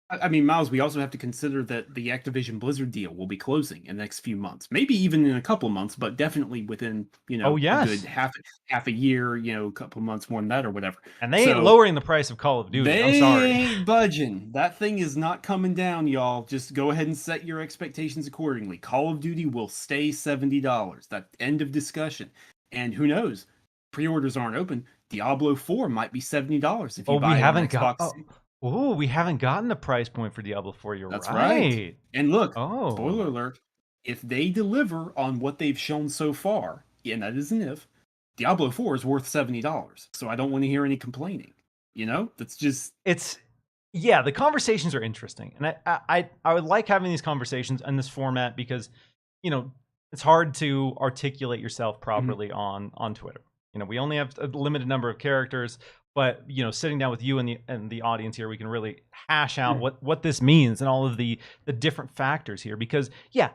I mean, Miles, we also have to consider that the Activision Blizzard deal will be closing in the next few months, maybe even in a couple of months, but definitely within, Oh a good yes, half a year, a couple of months more than that or whatever. and they ain't So lowering the price of Call of Duty. I'm they sorry. ain't budging. That thing is not coming down, y'all. Just go ahead and set your expectations accordingly. Call of Duty will stay $70. That end of discussion. And who knows? Pre-orders aren't open. Diablo 4 might be $70 if Oh, you we buy it on haven't got. Xbox. Oh, we haven't gotten the price point for Diablo 4. You're That's right. right. And look, Oh, spoiler alert, if they deliver on what they've shown so far, and that is an if, Diablo 4 is worth $70. So I don't want to hear any complaining. That's just it's yeah. The conversations are interesting, and I would like having these conversations in this format because, you know, it's hard to articulate yourself properly on Twitter. You know, we only have a limited number of characters, but you know, sitting down with you and the audience here, we can really hash out what this means and all of the different factors here. Because yeah,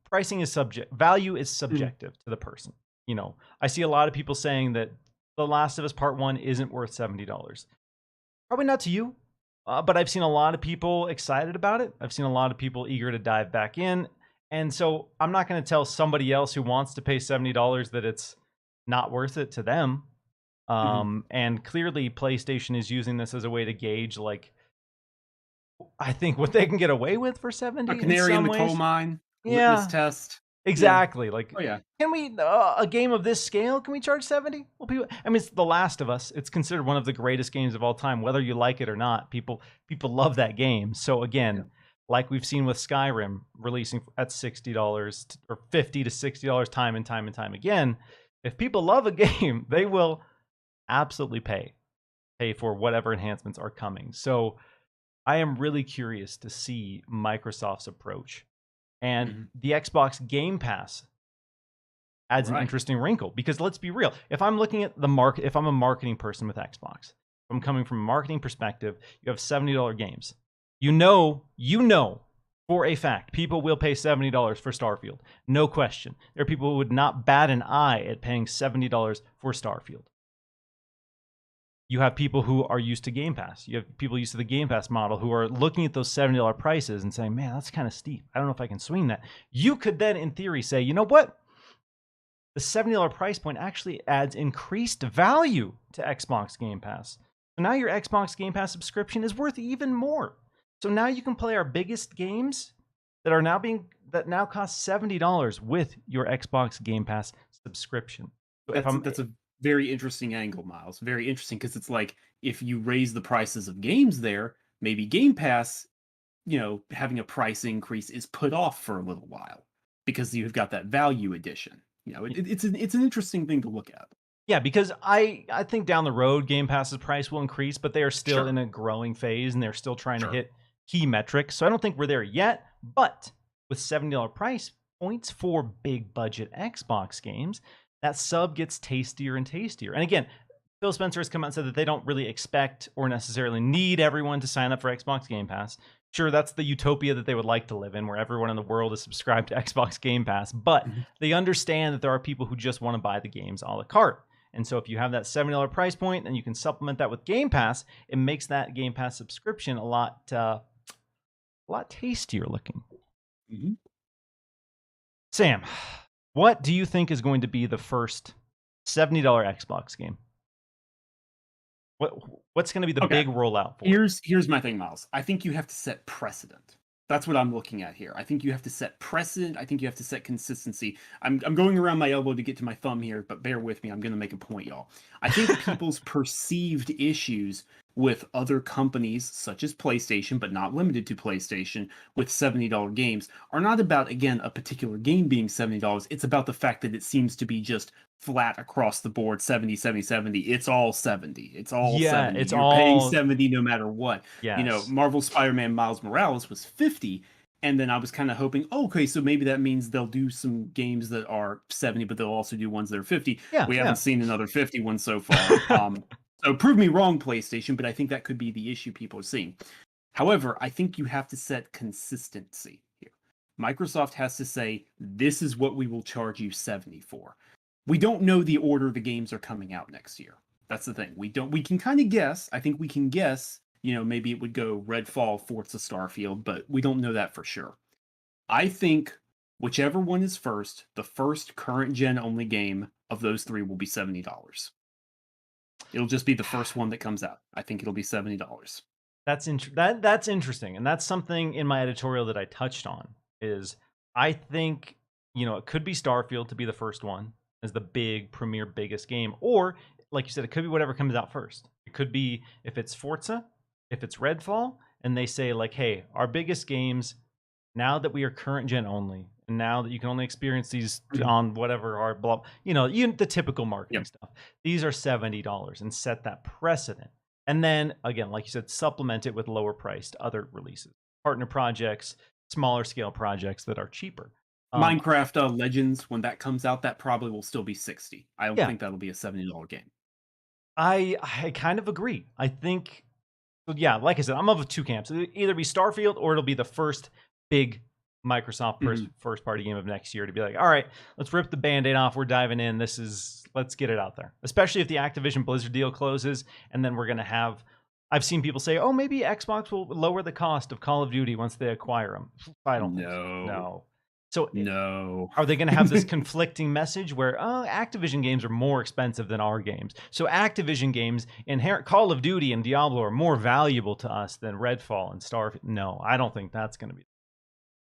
pricing is value is subjective to the person. You know, I see a lot of people saying that The Last of Us Part 1 isn't worth $70. Probably not to you, but I've seen a lot of people excited about it. I've seen a lot of people eager to dive back in. And so I'm not going to tell somebody else who wants to pay $70 that it's not worth it to them. And clearly PlayStation is using this as a way to gauge, like, I think what they can get away with for 70 a in canary in some the coal ways. mine, Yeah, litmus test. exactly. Like, Oh yeah. can we a game of this scale? Can we charge 70? Well, people. I mean, it's The Last of Us. It's considered one of the greatest games of all time, whether you like it or not. People love that game. So again, like we've seen with Skyrim releasing at $60 or $50 to $60 time and time and time again. If people love a game, they will absolutely pay for whatever enhancements are coming. So I am really curious to see Microsoft's approach. And the Xbox Game Pass adds an interesting wrinkle, because let's be real. If I'm looking at the market, if I'm a marketing person with Xbox, if I'm coming from a marketing perspective, you have $70 games. You know for a fact, people will pay $70 for Starfield. No question. There are people who would not bat an eye at paying $70 for Starfield. You have people who are used to Game Pass. You have people used to the Game Pass model who are looking at those $70 prices and saying, man, that's kind of steep. I don't know if I can swing that. You could then, in theory, say, you know what? The $70 price point actually adds increased value to Xbox Game Pass. So now your Xbox Game Pass subscription is worth even more. So now you can play our biggest games that now cost $70 with your Xbox Game Pass subscription. So that's a very interesting angle, Miles. Very interesting, because it's like, if you raise the prices of games there, maybe Game Pass, having a price increase is put off for a little while because you've got that value addition. It's an interesting thing to look at. Yeah, because I think down the road Game Pass's price will increase, but they are still in a growing phase and they're still trying to hit key metrics. So I don't think we're there yet, but with $70 price points for big budget Xbox games, that sub gets tastier and tastier. And again, Phil Spencer has come out and said that they don't really expect or necessarily need everyone to sign up for Xbox Game Pass. Sure, that's the utopia that they would like to live in, where everyone in the world is subscribed to Xbox Game Pass, but they understand that there are people who just want to buy the games a la carte. And so if you have that $70 price point and you can supplement that with Game Pass, it makes that Game Pass subscription a lot tastier looking. Sam, what do you think is going to be the first $70 Xbox game? What's going to be the big rollout for? Here's my thing, Miles. I think you have to set precedent. That's what I'm looking at here. I think you have to set precedent. I think you have to set consistency. I'm going around my elbow to get to my thumb here, but bear with me. I'm going to make a point, y'all. I think people's perceived issues with other companies, such as PlayStation, but not limited to PlayStation, with $70 games, are not about, again, a particular game being $70. It's about the fact that it seems to be just flat across the board, 70, 70, 70. It's all 70. It's all 70. You're paying 70 no matter what. Yes. Marvel Spider-Man Miles Morales was 50. And then I was kind of hoping, okay, so maybe that means they'll do some games that are 70, but they'll also do ones that are 50. We haven't seen another 50 one so far. So prove me wrong, PlayStation, but I think that could be the issue people are seeing. However, I think you have to set consistency here. Microsoft has to say, this is what we will charge you 70 for. We don't know the order the games are coming out next year. That's the thing. We can kind of guess. I think we can guess, maybe it would go Redfall, Forza, Starfield, but we don't know that for sure. I think whichever one is first, the first current gen only game of those three will be $70. It'll just be the first one that comes out. I think it'll be $70. That's interesting, and that's something in my editorial that I touched on. Is I think it could be Starfield to be the first one as the big premier biggest game, or like you said, it could be whatever comes out first. It could be if it's Forza, if it's Redfall, and they say like, hey, our biggest games, now that we are current gen only, and now that you can only experience these on whatever are the typical marketing stuff. These are $70 and set that precedent. And then again, like you said, supplement it with lower priced other releases, partner projects, smaller scale projects that are cheaper. Minecraft Legends, when that comes out, that probably will still be 60. I don't think that'll be a $70 game. I kind of agree. I think, like I said, I'm of two camps. It'll either be Starfield or it'll be the first big Microsoft first party game of next year to be like, all right, let's rip the Band-Aid off. We're diving in. Let's get it out there. Especially if the Activision Blizzard deal closes, and then we're going to have, I've seen people say, oh, maybe Xbox will lower the cost of Call of Duty once they acquire them. I don't think so. No. So are they going to have this conflicting message where Activision games are more expensive than our games? So Activision games, inherent Call of Duty and Diablo are more valuable to us than Redfall and Starfield. No, I don't think that's going to be.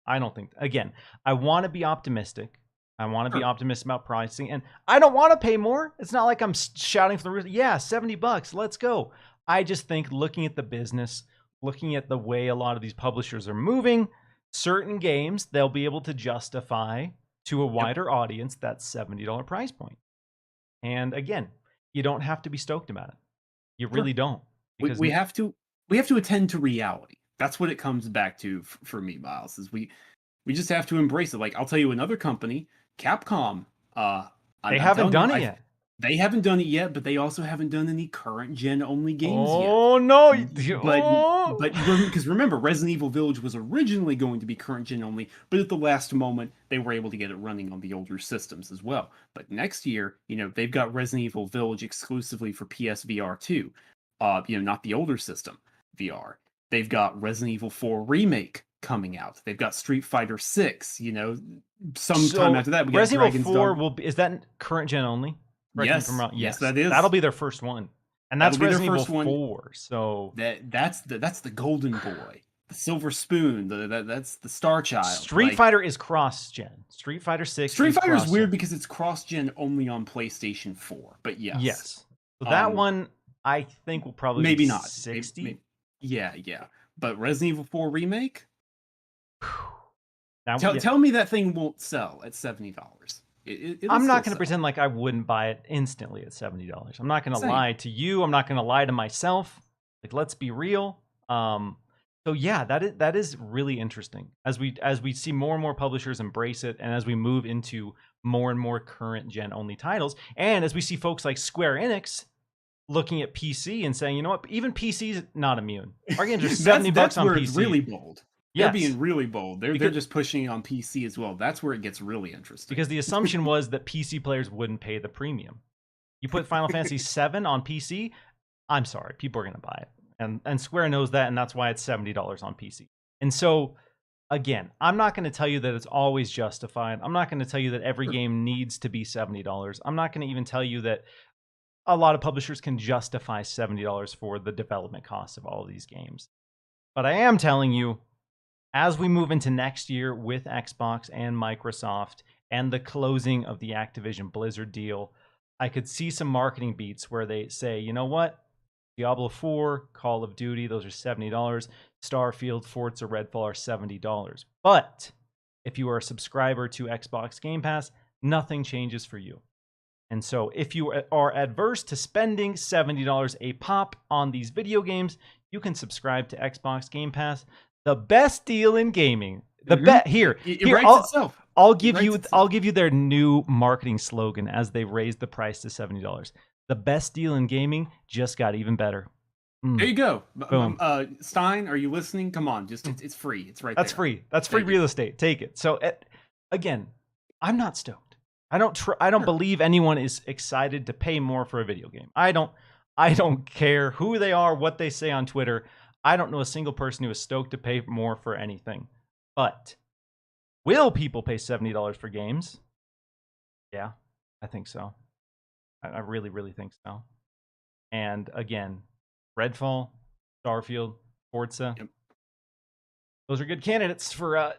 I don't think. Again, I want to be optimistic. I want to be optimistic about pricing, and I don't want to pay more. It's not like I'm shouting from the roof. Yeah, $70, let's go. I just think looking at the business, looking at the way a lot of these publishers are moving, certain games they'll be able to justify to a wider audience that $70 price point. And again, you don't have to be stoked about it. You really don't. Because We have to attend to reality. That's what it comes back to for me, Miles. Is we just have to embrace it. Like, I'll tell you another company, Capcom. they I'm haven't telling you, done it yet. they haven't done it yet, but they also haven't done any current gen only games yet. Oh no! But because remember, Resident Evil Village was originally going to be current gen only, but at the last moment they were able to get it running on the older systems as well. But next year, they've got Resident Evil Village exclusively for PSVR 2. Not the older system VR. They've got Resident Evil 4 Remake coming out. They've got Street Fighter 6, sometime after that we got Resident Dragon's Evil 4 Dogma. is that current gen only? Yes, yes, that is. That'll be their first one. And that's Resident Evil 4. So that's the golden boy. The silver spoon, that's the star child. Street Fighter is cross-gen. Street Fighter 6 Street Fighter is weird because it's cross-gen only on PlayStation 4. But yes. Yes. So that one I think will probably maybe be not 60. Maybe. Yeah. But Resident Evil 4 Remake? Tell me that thing won't sell at $70. I'm not going to pretend like I wouldn't buy it instantly at $70. I'm not going to lie to you. I'm not going to lie to myself. Like, let's be real. So yeah, that is really interesting as we see more and more publishers embrace it, and as we move into more and more current gen only titles, and as we see folks like Square Enix looking at PC and saying, you know what, even PC's not immune. Our games are $70 on PC. It's really bold. Yes. They're being really bold. They're just pushing it on PC as well. That's where it gets really interesting. Because the assumption was that PC players wouldn't pay the premium. You put Final Fantasy VII on PC, I'm sorry, people are going to buy it. And Square knows that, and that's why it's $70 on PC. And so, again, I'm not going to tell you that it's always justified. I'm not going to tell you that every game needs to be $70. I'm not going to even tell you that a lot of publishers can justify $70 for the development costs of all of these games. But I am telling you, as we move into next year with Xbox and Microsoft and the closing of the Activision Blizzard deal, I could see some marketing beats where they say, you know what? Diablo 4, Call of Duty, those are $70. Starfield, Forza, Redfall are $70. But if you are a subscriber to Xbox Game Pass, nothing changes for you. And so if you are adverse to spending $70 a pop on these video games, you can subscribe to Xbox Game Pass. The best deal in gaming. The here. I'll give you their new marketing slogan as they raise the price to $70. The best deal in gaming just got even better. There you go. Boom. Stein, are you listening? Come on, it's free. It's right That's there. free. That's free real estate. Take it. So again, I'm not stoked. I don't believe anyone is excited to pay more for a video game. I don't care who they are, what they say on Twitter. I don't know a single person who is stoked to pay more for anything. But will people pay $70 for games? Yeah, I think so. I really, really think so. And again, Redfall, Starfield, Forza, those are good candidates for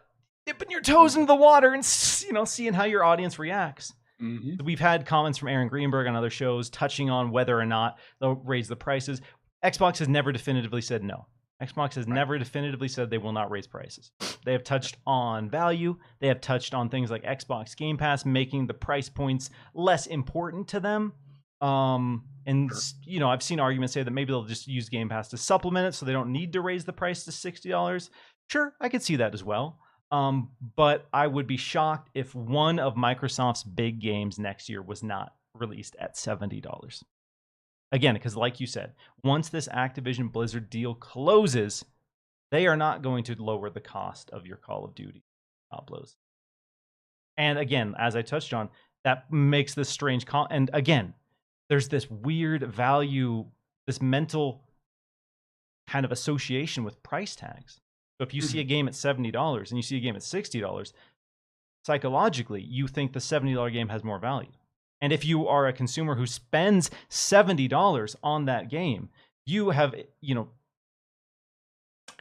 dipping your toes into the water and seeing how your audience reacts. Mm-hmm. We've had comments from Aaron Greenberg on other shows touching on whether or not they'll raise the prices. Xbox has never definitively said no. Xbox has never definitively said they will not raise prices. They have touched on value. They have touched on things like Xbox Game Pass, making the price points less important to them. I've seen arguments say that maybe they'll just use Game Pass to supplement it so they don't need to raise the price to $60. Sure, I could see that as well. But I would be shocked if one of Microsoft's big games next year was not released at $70. Again, because like you said, once this Activision Blizzard deal closes, they are not going to lower the cost of your Call of Duty Diablos. And again, as I touched on, that makes this strange and again, there's this weird value, this mental kind of association with price tags. So if you see a game at $70 and you see a game at $60, psychologically, you think the $70 game has more value. And if you are a consumer who spends $70 on that game, you have,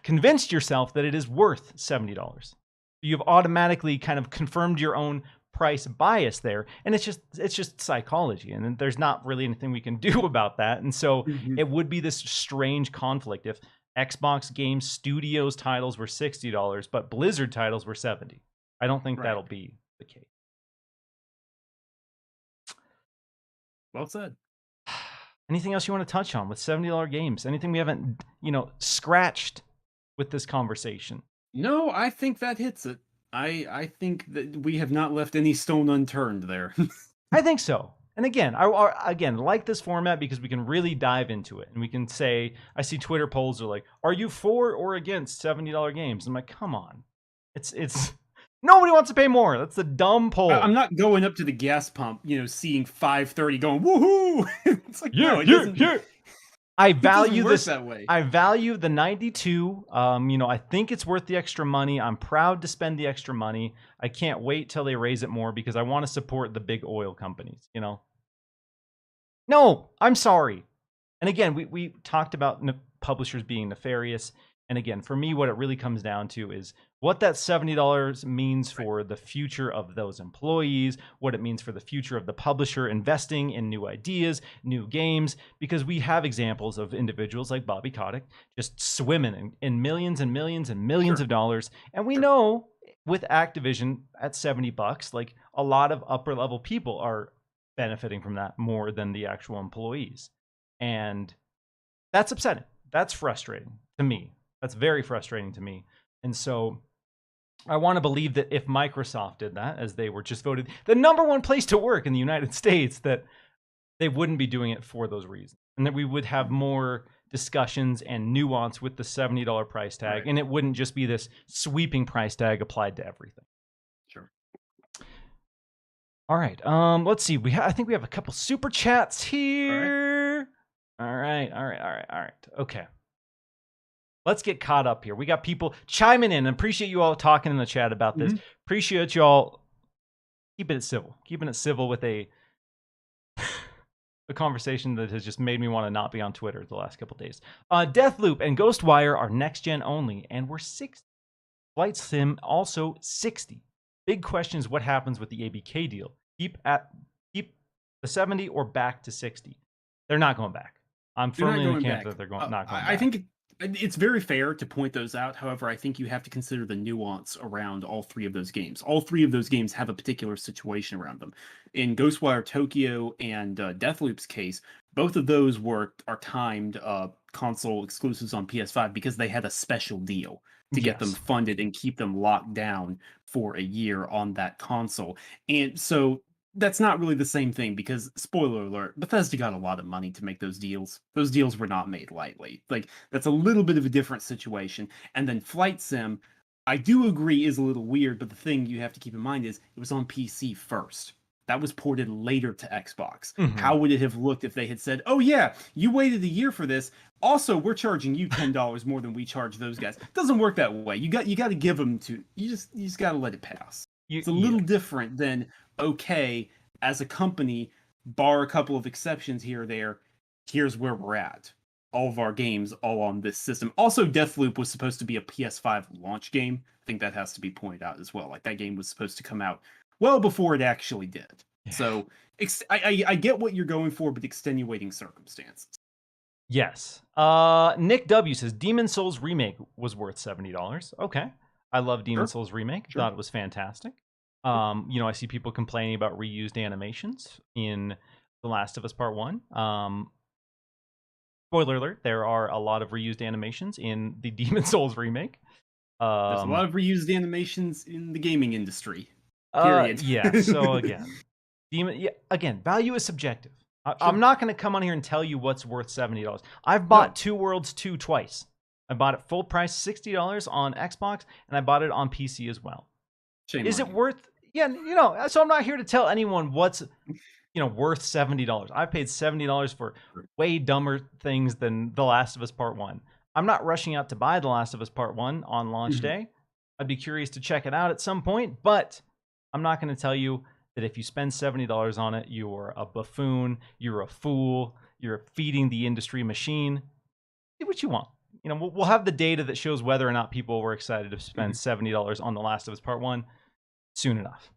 convinced yourself that it is worth $70. You've automatically kind of confirmed your own price bias there, and it's just psychology, and there's not really anything we can do about that. And so it would be this strange conflict if Xbox Game Studios titles were $60, but Blizzard titles were $70. I don't think that'll be the case. Well said. Anything else you want to touch on with $70 games? Anything we haven't, scratched with this conversation? No, I think that hits it. I think that we have not left any stone unturned there. I think so. And again, I like this format because we can really dive into it, and we can say, I see Twitter polls are like, "Are you for or against $70 games?" I'm like, come on, it's nobody wants to pay more. That's a dumb poll. I'm not going up to the gas pump, seeing 530 going woohoo. It's like yeah, no, it doesn't. Yeah. I value work this that way. I value the 92. I think it's worth the extra money. I'm proud to spend the extra money. I can't wait till they raise it more because I want to support the big oil companies, No, I'm sorry. And again, we talked about publishers being nefarious. And again, for me, what it really comes down to is what that $70 means for the future of those employees, what it means for the future of the publisher investing in new ideas, new games, because we have examples of individuals like Bobby Kotick just swimming in millions and millions and millions of dollars. And we know with Activision at $70, like a lot of upper level people are benefiting from that more than the actual employees. And that's upsetting. That's frustrating to me. That's very frustrating to me. And so I want to believe that if Microsoft did that, as they were just voted the #1 place to work in the United States, that they wouldn't be doing it for those reasons. And that we would have more discussions and nuance with the $70 price tag. And it wouldn't just be this sweeping price tag applied to everything. Sure. All right. Let's see. I think we have a couple super chats here. All right. Okay. Let's get caught up here. We got people chiming in. Appreciate you all talking in the chat about this. Appreciate you all keeping it civil with a conversation that has just made me want to not be on Twitter the last couple days. Deathloop and Ghostwire are next gen only, and we're 60. Flight Sim also 60. Big question is what happens with the ABK deal. Keep the 70 or back to 60. They're not going back. I'm firmly in the camp that they're not going back. I think it's very fair to point those out. However, I think you have to consider the nuance around all three of those games. All three of those games have a particular situation around them. In Ghostwire Tokyo and Deathloop's case, both of those are timed console exclusives on PS5 because they had a special deal to get them funded and keep them locked down for a year on that console. And so that's not really the same thing because, spoiler alert, Bethesda got a lot of money to make those deals. Those deals were not made lightly. Like, that's a little bit of a different situation. And then Flight Sim, I do agree, is a little weird, but the thing you have to keep in mind is it was on PC first. That was ported later to Xbox. How would it have looked if they had said, oh yeah, you waited a year for this. Also, we're charging you $10 more than we charge those guys. It doesn't work that way. You got to give them to, you just got to let it pass. It's a little different than, okay, as a company, bar a couple of exceptions here or there, here's where we're at. All of our games, all on this system. Also, Deathloop was supposed to be a PS5 launch game. I think that has to be pointed out as well. Like, that game was supposed to come out well before it actually did. Yeah. So, I get what you're going for, but extenuating circumstances. Yes. Nick W says, Demon Souls Remake was worth $70. Okay. I love Demon Souls Remake. Thought it was fantastic. I see people complaining about reused animations in The Last of Us Part 1. Spoiler alert, there are a lot of reused animations in the Demon Souls remake. There's a lot of reused animations in the gaming industry. Period. So again, value is subjective. I'm not going to come on here and tell you what's worth $70. I've bought Two Worlds 2 twice. I bought it full price, $60 on Xbox, and I bought it on PC as well. Is it worth? Yeah, so I'm not here to tell anyone what's, worth $70. I paid $70 for way dumber things than The Last of Us Part 1. I'm not rushing out to buy The Last of Us Part 1 on launch day. I'd be curious to check it out at some point, but I'm not going to tell you that if you spend $70 on it, you're a buffoon, you're a fool, you're feeding the industry machine. Do what you want. We'll have the data that shows whether or not people were excited to spend $70 on The Last of Us Part 1 soon enough.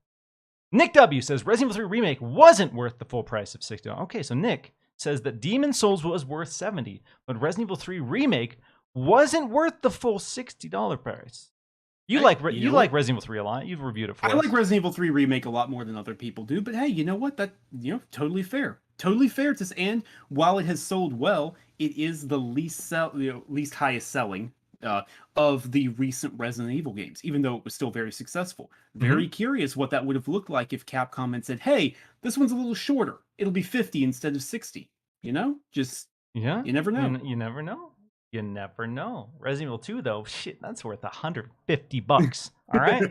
Nick W says Resident Evil 3 Remake wasn't worth the full price of $60. Okay, so Nick says that Demon Souls was worth $70, but Resident Evil 3 Remake wasn't worth the full $60 price. You like Resident Evil 3 a lot. You've reviewed it for us. I like Resident Evil 3 Remake a lot more than other people do, but hey, you know what? That, totally fair. totally fair to, and while it has sold well, it is the least highest selling uh, of the recent Resident Evil games, even though it was still very successful. Very curious what that would have looked like if Capcom had said, "Hey, this one's a little shorter. It'll be 50 instead of 60." You know, just Yeah, you never know. you never know. You never know. Resident Evil 2, though, shit, that's worth $150. All right.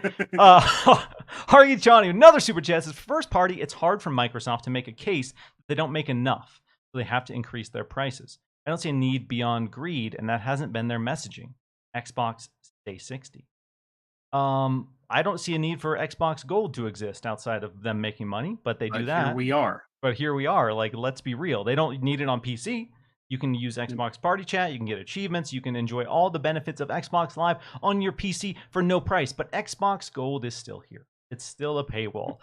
Hargy Johnny, another super chat says, first party, it's hard for Microsoft to make a case that they don't make enough, so they have to increase their prices. I don't see a need beyond greed, and that hasn't been their messaging. Xbox, stay 60. I don't see a need for Xbox Gold to exist outside of them making money, but they do that. Here we are. But here we are. Like, let's be real. They don't need it on PC. You can use Xbox Party Chat. You can get achievements. You can enjoy all the benefits of Xbox Live on your PC for no price. But Xbox Gold is still here. It's still a paywall.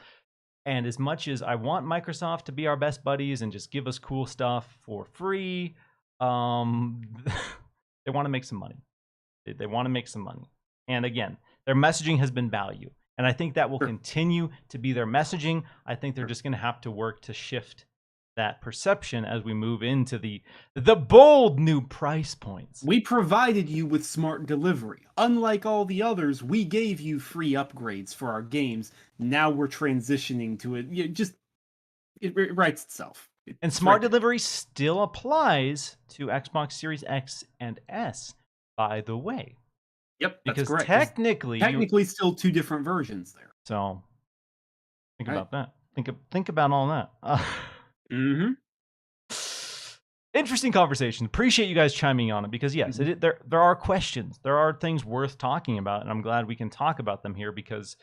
And as much as I want Microsoft to be our best buddies and just give us cool stuff for free, they want to make some money. They want to make some money. And again, their messaging has been value. And I think that will continue to be their messaging. I think they're just going to have to work to shift that perception as we move into the bold new price points. We provided you with smart delivery. Unlike all the others, we gave you free upgrades for our games. Now we're transitioning to it. It writes itself. And smart delivery still applies to Xbox Series X and S, by the way. Yep, that's because correct. Technically still two different versions there. So think about that. Think about all that. Interesting conversation. Appreciate you guys chiming on it because yes, there are questions. There are things worth talking about, and I'm glad we can talk about them here because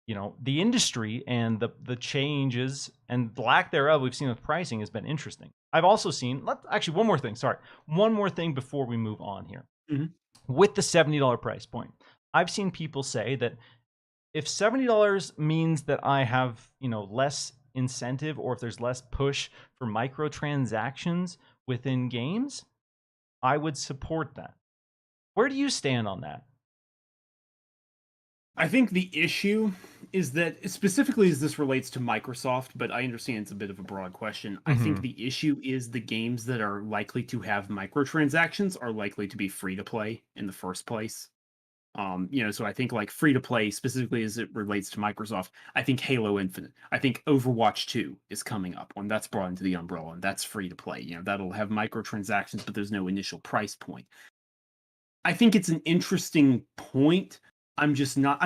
the industry and the changes and lack thereof we've seen with pricing has been interesting. I've also seen actually one more thing before we move on here. With the $70 price point, I've seen people say that if $70 means that I have less incentive or if there's less push for microtransactions within games, I would support that. Where do you stand on that? I think the issue is that, specifically as this relates to Microsoft, but I understand it's a bit of a broad question. I think the issue is the games that are likely to have microtransactions are likely to be free to play in the first place. So I think like free to play, specifically as it relates to Microsoft, I think Halo Infinite, I think Overwatch 2 is coming up when that's brought into the umbrella and that's free to play. That'll have microtransactions, but there's no initial price point. I think it's an interesting point. I'm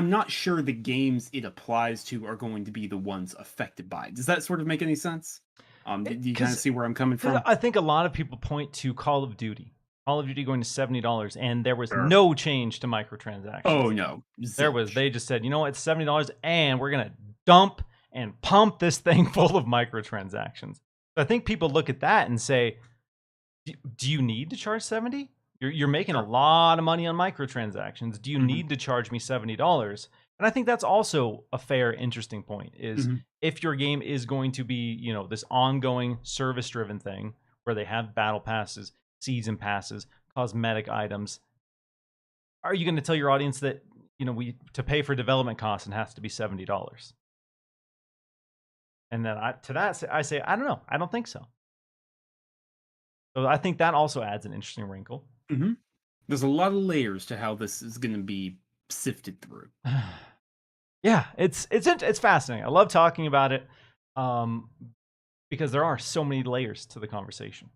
not sure the games it applies to are going to be the ones affected by it. Does that sort of make any sense? Do you kind of see where I'm coming from? I think a lot of people point to Call of Duty going to $70, and there was no change to microtransactions. Oh no, they just said, it's $70, and we're gonna dump and pump this thing full of microtransactions. So I think people look at that and say, do you need to charge $70? You're making a lot of money on microtransactions. Do you need to charge me $70? And I think that's also a fair, interesting point is if your game is going to be, this ongoing service-driven thing where they have battle passes, season passes, cosmetic items, are you going to tell your audience that, to pay for development costs, it has to be $70? And then I say, I don't know. I don't think so. So I think that also adds an interesting wrinkle. There's a lot of layers to how this is going to be sifted through. Yeah, it's fascinating. I love talking about it because there are so many layers to the conversation.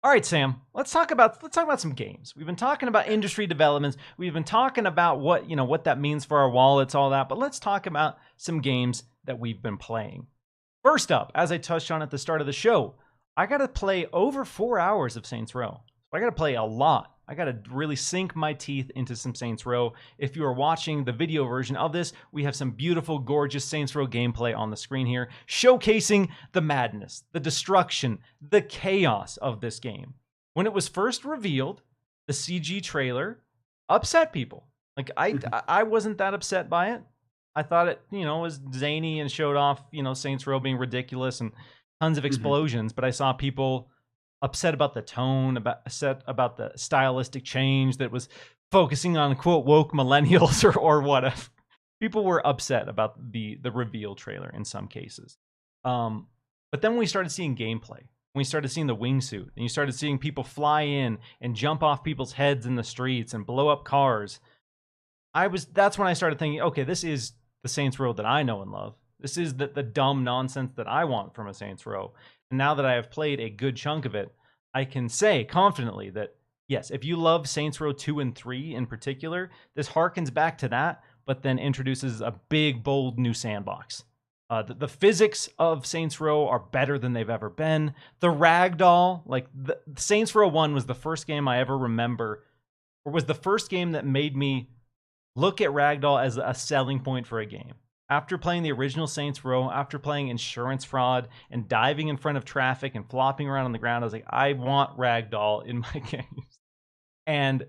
All right, Sam, let's talk about some games. We've been talking about industry developments. We've been talking about what that means for our wallets, all that. But let's talk about some games that we've been playing. First up, as I touched on at the start of the show, I got to play over 4 hours of Saints Row. I got to play a lot. I got to really sink my teeth into some Saints Row. If you are watching the video version of this, we have some beautiful, gorgeous Saints Row gameplay on the screen here, showcasing the madness, the destruction, the chaos of this game. When it was first revealed, the CG trailer upset people. Like, I wasn't that upset by it. I thought it, was zany and showed off, Saints Row being ridiculous and tons of explosions, but I saw people upset about the tone, upset about the stylistic change that was focusing on, quote, woke millennials or whatever. People were upset about the reveal trailer in some cases. But then when we started seeing gameplay, when we started seeing the wingsuit, and you started seeing people fly in and jump off people's heads in the streets and blow up cars, that's when I started thinking, okay, this is the Saints Row that I know and love. This is the dumb nonsense that I want from a Saints Row. And now that I have played a good chunk of it, I can say confidently that, yes, if you love Saints Row 2 and 3 in particular, this harkens back to that, but then introduces a big, bold new sandbox. The physics of Saints Row are better than they've ever been. The ragdoll, like the Saints Row 1 was the first game I ever remember, or was the first game that made me look at ragdoll as a selling point for a game. After playing the original Saints Row, after playing insurance fraud and diving in front of traffic and flopping around on the ground, I was like, I want ragdoll in my games. And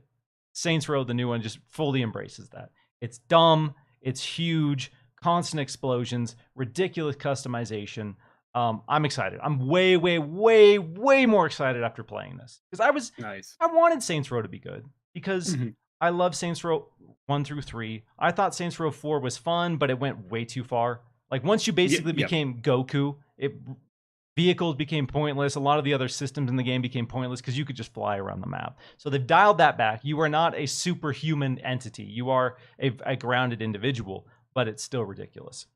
Saints Row, the new one, just fully embraces that. It's dumb, it's huge, constant explosions, ridiculous customization. I'm excited. I'm way, way, way, way more excited after playing this. Because I wanted Saints Row to be good. Because I love Saints Row 1 through 3. I thought Saints Row 4 was fun, but it went way too far. Like, once you basically became Goku, vehicles became pointless. A lot of the other systems in the game became pointless because you could just fly around the map. So they've dialed that back. You are not a superhuman entity. You are a grounded individual, but it's still ridiculous.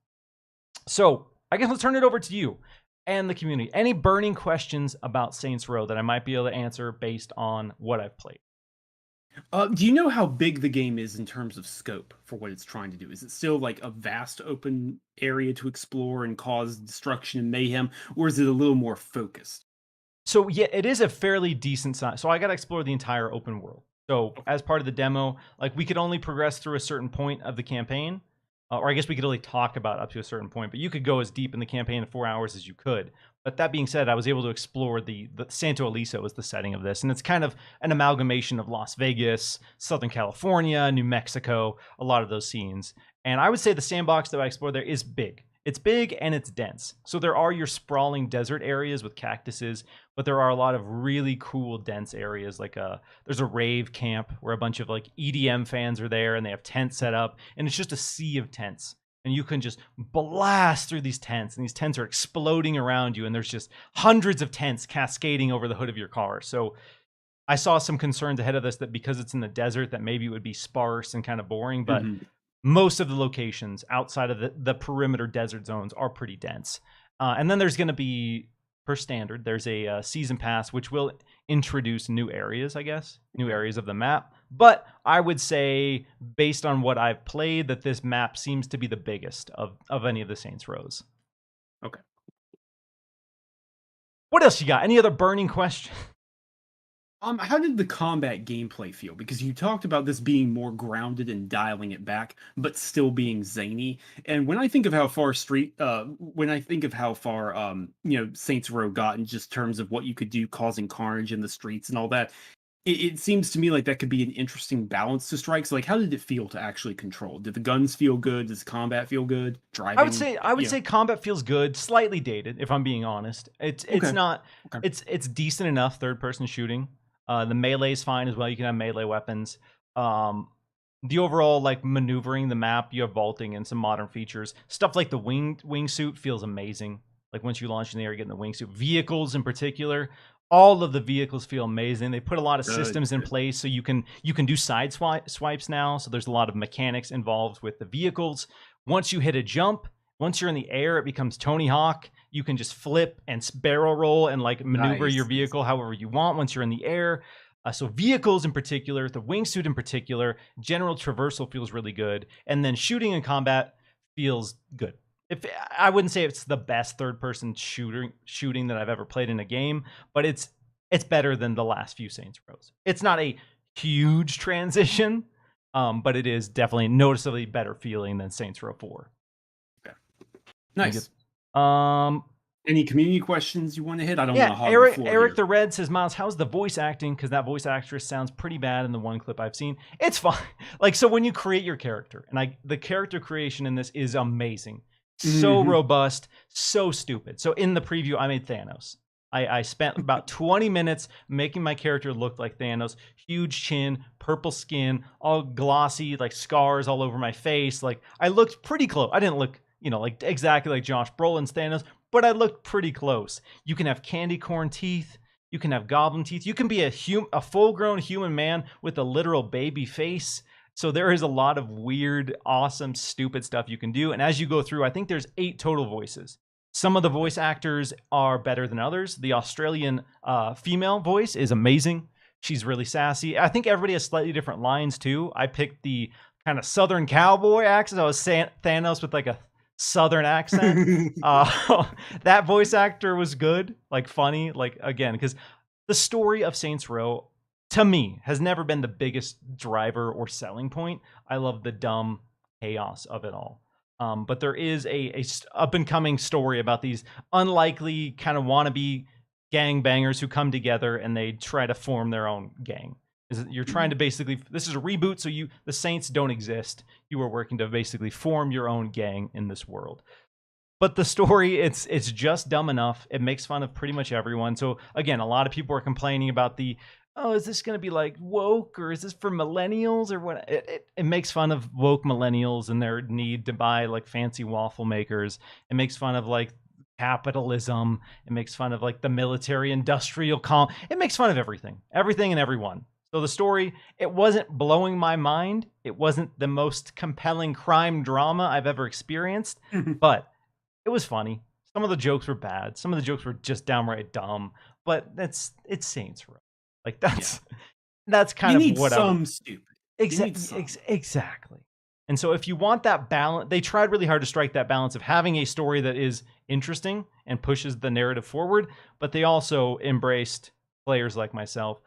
So I guess let's turn it over to you and the community. Any burning questions about Saints Row that I might be able to answer based on what I've played? Do you know how big the game is in terms of scope for what it's trying to do? Is it still like a vast open area to explore and cause destruction and mayhem, or is it a little more focused? So yeah, it is a fairly decent size. So I got to explore the entire open world. So as part of the demo, like, we could only progress through a certain point of the campaign, or I guess we could only talk about up to a certain point, but you could go as deep in the campaign in 4 hours as you could. But that being said, I was able to explore the Santo Elisa was the setting of this. And it's kind of an amalgamation of Las Vegas, Southern California, New Mexico, a lot of those scenes. And I would say the sandbox that I explored there is big. It's big and it's dense. So there are your sprawling desert areas with cactuses, but there are a lot of really cool dense areas. Like there's a rave camp where a bunch of like EDM fans are there and they have tents set up, and it's just a sea of tents. And you can just blast through these tents, and these tents are exploding around you, and there's just hundreds of tents cascading over the hood of your car. So I saw some concerns ahead of this that because it's in the desert that maybe it would be sparse and kind of boring, but most of the locations outside of the perimeter desert zones are pretty dense. And then there's going to be, per standard, there's a season pass, which will introduce new areas, I guess, new areas of the map. But I would say, based on what I've played, that this map seems to be the biggest of any of the Saints Rows. Okay. What else you got? Any other burning questions? How did the combat gameplay feel? Because you talked about this being more grounded and dialing it back, but still being zany. And when I think of how far Saints Row got in just terms of what you could do, causing carnage in the streets and all that, it seems to me like that could be an interesting balance to strike. So, like, how did it feel to actually control? Did the guns feel good? Does combat feel good? Driving? I would say combat feels good, slightly dated, if I'm being honest. It's decent enough third person shooting. The melee is fine as well. You can have melee weapons. The overall, like, maneuvering the map, you have vaulting and some modern features. Stuff like the wingsuit feels amazing. Like, once you launch in the air, getting the wingsuit. Vehicles in particular, all of the vehicles feel amazing. They put a lot of systems in place, so you can do side swipes now. So there's a lot of mechanics involved with the vehicles. Once you hit a jump, once you're in the air, it becomes Tony Hawk. You can just flip and barrel roll and, like, maneuver your vehicle however you want once you're in the air. So vehicles in particular, the wingsuit in particular, general traversal feels really good. And then shooting and combat feels good. I wouldn't say it's the best third-person shooting that I've ever played in a game, but it's better than the last few Saints Rows. It's not a huge transition, but it is definitely noticeably better feeling than Saints Row 4. Okay. Nice. Any community questions you want to hit? I don't want to hog the floor Eric here. the Red says, Miles, how's the voice acting? Because that voice actress sounds pretty bad in the one clip I've seen. It's fine. Like, so when you create your character, and the character creation in this is amazing. So robust, so stupid. So in the preview, I made Thanos. I spent about 20 minutes making my character look like Thanos. Huge chin, purple skin, all glossy, like scars all over my face. Like, I looked pretty close. I didn't look, like exactly like Josh Brolin's Thanos, but I looked pretty close. You can have candy corn teeth. You can have goblin teeth. You can be a full-grown human man with a literal baby face. So there is a lot of weird, awesome, stupid stuff you can do. And as you go through, I think there's 8 total voices. Some of the voice actors are better than others. The Australian female voice is amazing. She's really sassy. I think everybody has slightly different lines too. I picked the kind of Southern cowboy accent. I was saying Thanos with like a Southern accent. That voice actor was good, like funny, like again, because the story of Saints Row, to me, has never been the biggest driver or selling point. I love the dumb chaos of it all. But there is a up-and-coming story about these unlikely kind of wannabe gangbangers who come together and they try to form their own gang. You're trying to basically, this is a reboot, so the Saints don't exist. You are working to basically form your own gang in this world. But the story, it's just dumb enough. It makes fun of pretty much everyone. So again, a lot of people are complaining about is this going to be like woke, or is this for millennials, or what? It makes fun of woke millennials and their need to buy like fancy waffle makers. It makes fun of like capitalism. It makes fun of like the military industrial it makes fun of everything and everyone. So the story, it wasn't blowing my mind. It wasn't the most compelling crime drama I've ever experienced, but it was funny. Some of the jokes were bad. Some of the jokes were just downright dumb, but it's Saints Row. Like that's kind of what stupid. Exactly. And so if you want that balance, they tried really hard to strike that balance of having a story that is interesting and pushes the narrative forward, but they also embraced players like myself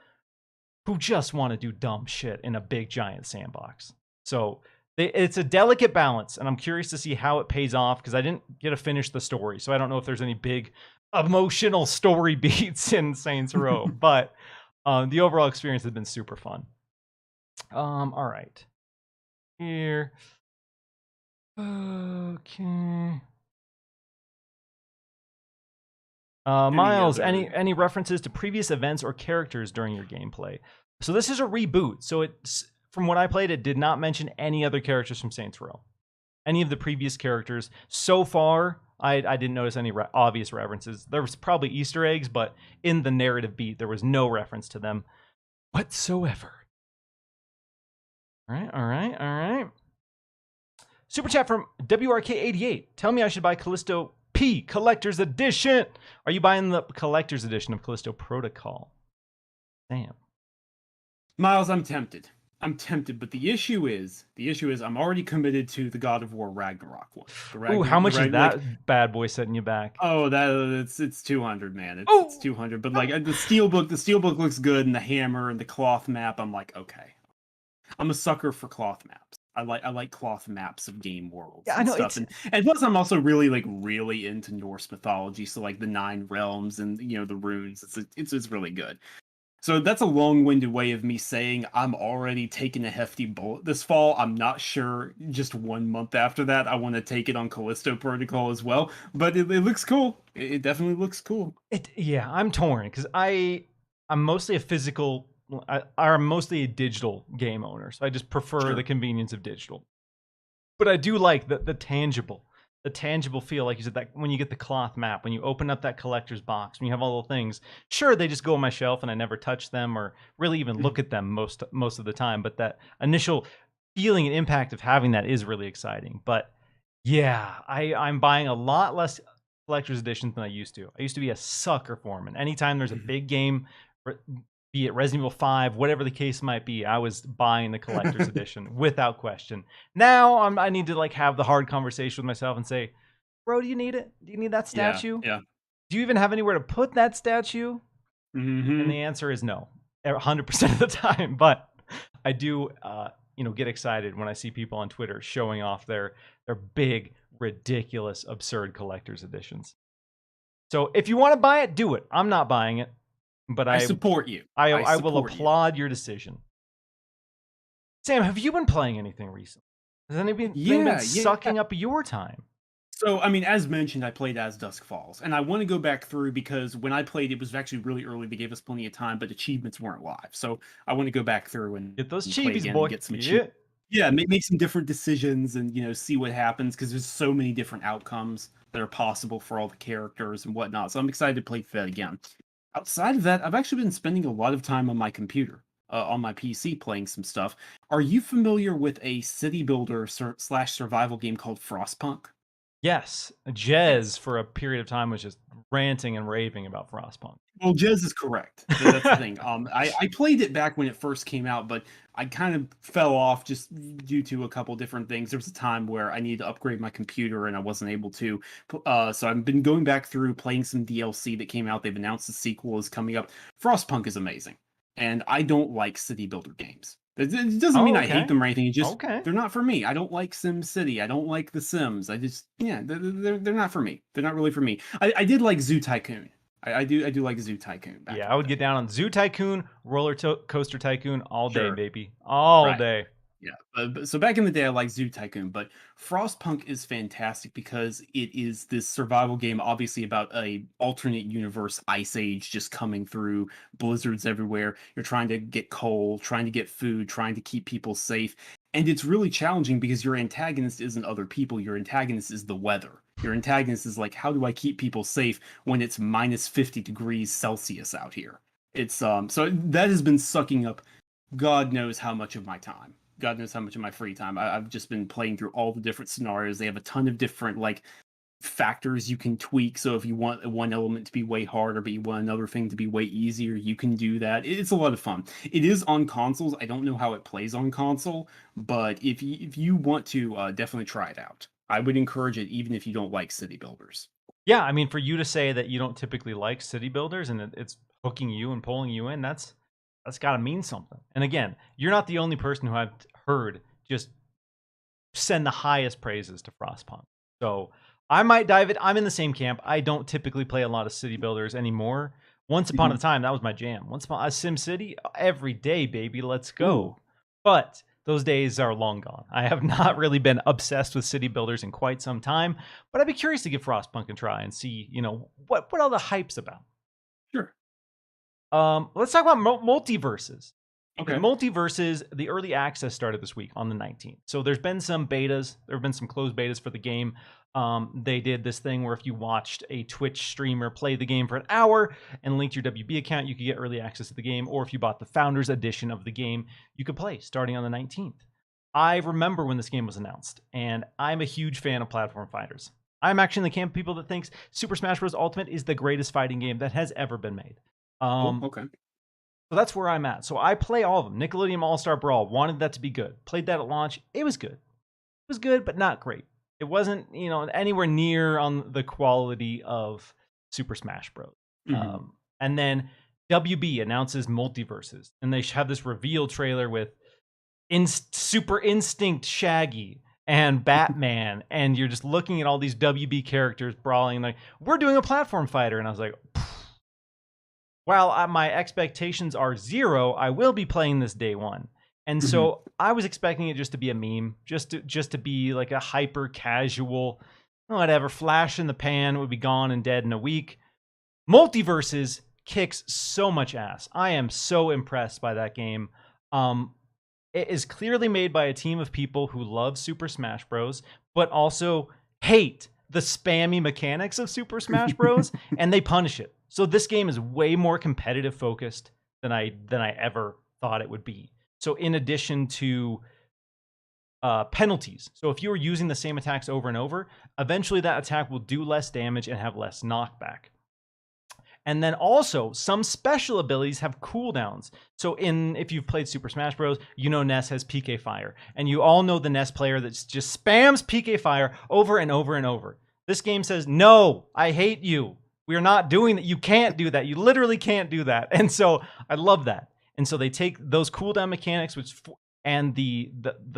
who just want to do dumb shit in a big giant sandbox. So it's a delicate balance, and I'm curious to see how it pays off because I didn't get to finish the story, so I don't know if there's any big emotional story beats in Saints Row, but the overall experience has been super fun. All right. Here. Okay. Miles, any references to previous events or characters during your gameplay? So this is a reboot. So it's, from what I played, it did not mention any other characters from Saints Row. Any of the previous characters. So far, I didn't notice any obvious references. There was probably Easter eggs, but in the narrative beat, there was no reference to them whatsoever. All right. Super chat from WRK88. Tell me I should buy Callisto P Collector's Edition. Are you buying the Collector's Edition of Callisto Protocol? Damn. Miles, I'm tempted, but the issue is I'm already committed to the God of War Ragnarok one. Ooh, how much is that bad boy setting you back? Oh, it's 200, man. It's 200. But like the steelbook looks good, and the hammer and the cloth map. I'm like, okay. I'm a sucker for cloth maps. I like cloth maps of game worlds. Yeah, I know. Stuff. And plus, I'm also really into Norse mythology. So like the 9 realms and the runes. It's really good. So that's a long-winded way of me saying I'm already taking a hefty bullet this fall. I'm not sure just 1 month after that I want to take it on Callisto Protocol as well. But it looks cool. It definitely looks cool. Yeah, I'm torn because I'm mostly a physical. I'm mostly a digital game owner, so I just prefer the convenience of digital. But I do like the tangible feel, like you said, that when you get the cloth map, when you open up that collector's box, when you have all the things. Sure, they just go on my shelf and I never touch them or really even look at them most of the time. But that initial feeling and impact of having that is really exciting. But yeah, I'm buying a lot less collector's editions than I used to. I used to be a sucker for them, and anytime there's a big game, be it Resident Evil 5, whatever the case might be, I was buying the collector's edition without question. Now I need to like have the hard conversation with myself and say, bro, do you need it? Do you need that statue? Yeah. Do you even have anywhere to put that statue? Mm-hmm. And the answer is no, 100% of the time. But I do, get excited when I see people on Twitter showing off their big, ridiculous, absurd collector's editions. So if you want to buy it, do it. I'm not buying it. But I support you. I will applaud your decision. Sam, have you been playing anything recently? Has anything been sucking up your time? So, I mean, as mentioned, I played As Dusk Falls, and I want to go back through because when I played, it was actually really early. They gave us plenty of time, but achievements weren't live. So I want to go back through and get those cheebies, boy. Get some achievements. Yeah, make some different decisions and see what happens because there's so many different outcomes that are possible for all the characters and whatnot. So I'm excited to play that again. Outside of that, I've actually been spending a lot of time on my computer, on my PC, playing some stuff. Are you familiar with a city builder slash survival game called Frostpunk? Yes, Jez for a period of time was just ranting and raving about Frostpunk. Well, Jez is correct. That's the thing. I played it back when it first came out, but I kind of fell off just due to a couple different things. There was a time where I needed to upgrade my computer and I wasn't able to. So I've been going back through playing some DLC that came out. They've announced the sequel is coming up. Frostpunk is amazing, and I don't like city builder games. It doesn't mean I hate them or anything. It's just they're not for me. I don't like Sim City. I don't like The Sims. I just they're not for me. They're not really for me. I did like Zoo Tycoon. I do like Zoo Tycoon. Yeah, I would get down on Zoo Tycoon, Coaster Tycoon all day, Sure. baby, all Right. day. Yeah. So back in the day, I liked Zoo Tycoon, but Frostpunk is fantastic because it is this survival game, obviously about a alternate universe ice age just coming through, blizzards everywhere. You're trying to get coal, trying to get food, trying to keep people safe, and it's really challenging because your antagonist isn't other people. Your antagonist is the weather. Your antagonist is like, how do I keep people safe when it's minus 50 degrees Celsius out here? It's so that has been sucking up God knows how much of my time. God knows how much of my free time. I've just been playing through all the different scenarios. They have a ton of different like factors you can tweak. So if you want one element to be way harder, but you want another thing to be way easier, you can do that. It's a lot of fun. It is on consoles. I don't know how it plays on console, but if you want to, definitely try it out. I would encourage it, even if you don't like city builders. Yeah, I mean, for you to say that you don't typically like city builders and it's hooking you and pulling you in, that's got to mean something. And again, you're not the only person who I've heard just send the highest praises to Frostpunk. So I might dive it. I'm in the same camp. I don't typically play a lot of city builders anymore. Once upon a time, that was my jam. Once upon a Sim City, every day, baby, let's go. Ooh. But those days are long gone. I have not really been obsessed with city builders in quite some time. But I'd be curious to give Frostpunk a try and see, what all the hype's about. Sure. Let's talk about MultiVersus. Okay. MultiVersus, the early access started this week on the 19th. So there's been some betas. There have been some closed betas for the game. They did this thing where if you watched a Twitch streamer play the game for an hour and linked your WB account, you could get early access to the game. Or if you bought the Founders Edition of the game, you could play starting on the 19th. I remember when this game was announced, and I'm a huge fan of platform fighters. I'm actually in the camp of people that thinks Super Smash Bros. Ultimate is the greatest fighting game that has ever been made. Okay. So that's where I'm at. So I play all of them. Nickelodeon All-Star Brawl, wanted that to be good. Played that at launch. It was good. It was good, but not great. It wasn't, anywhere near on the quality of Super Smash Bros. Mm-hmm. And then WB announces MultiVersus, and they have this reveal trailer with Super Instinct Shaggy and Batman, and you're just looking at all these WB characters brawling, like, we're doing a platform fighter. And I was like, while my expectations are zero, I will be playing this day one. And so I was expecting it just to be a meme, just to be like a hyper casual, whatever, flash in the pan, it would be gone and dead in a week. MultiVersus kicks so much ass. I am so impressed by that game. It is clearly made by a team of people who love Super Smash Bros, but also hate the spammy mechanics of Super Smash Bros, and they punish it. So this game is way more competitive focused than I ever thought it would be. So in addition to penalties, so if you are using the same attacks over and over, eventually that attack will do less damage and have less knockback. And then also, some special abilities have cooldowns. So if you've played Super Smash Bros., Ness has PK Fire. And you all know the Ness player that just spams PK Fire over and over and over. This game says, no, I hate you. We are not doing that. You can't do that. You literally can't do that. And so I love that. And so they take those cooldown mechanics and the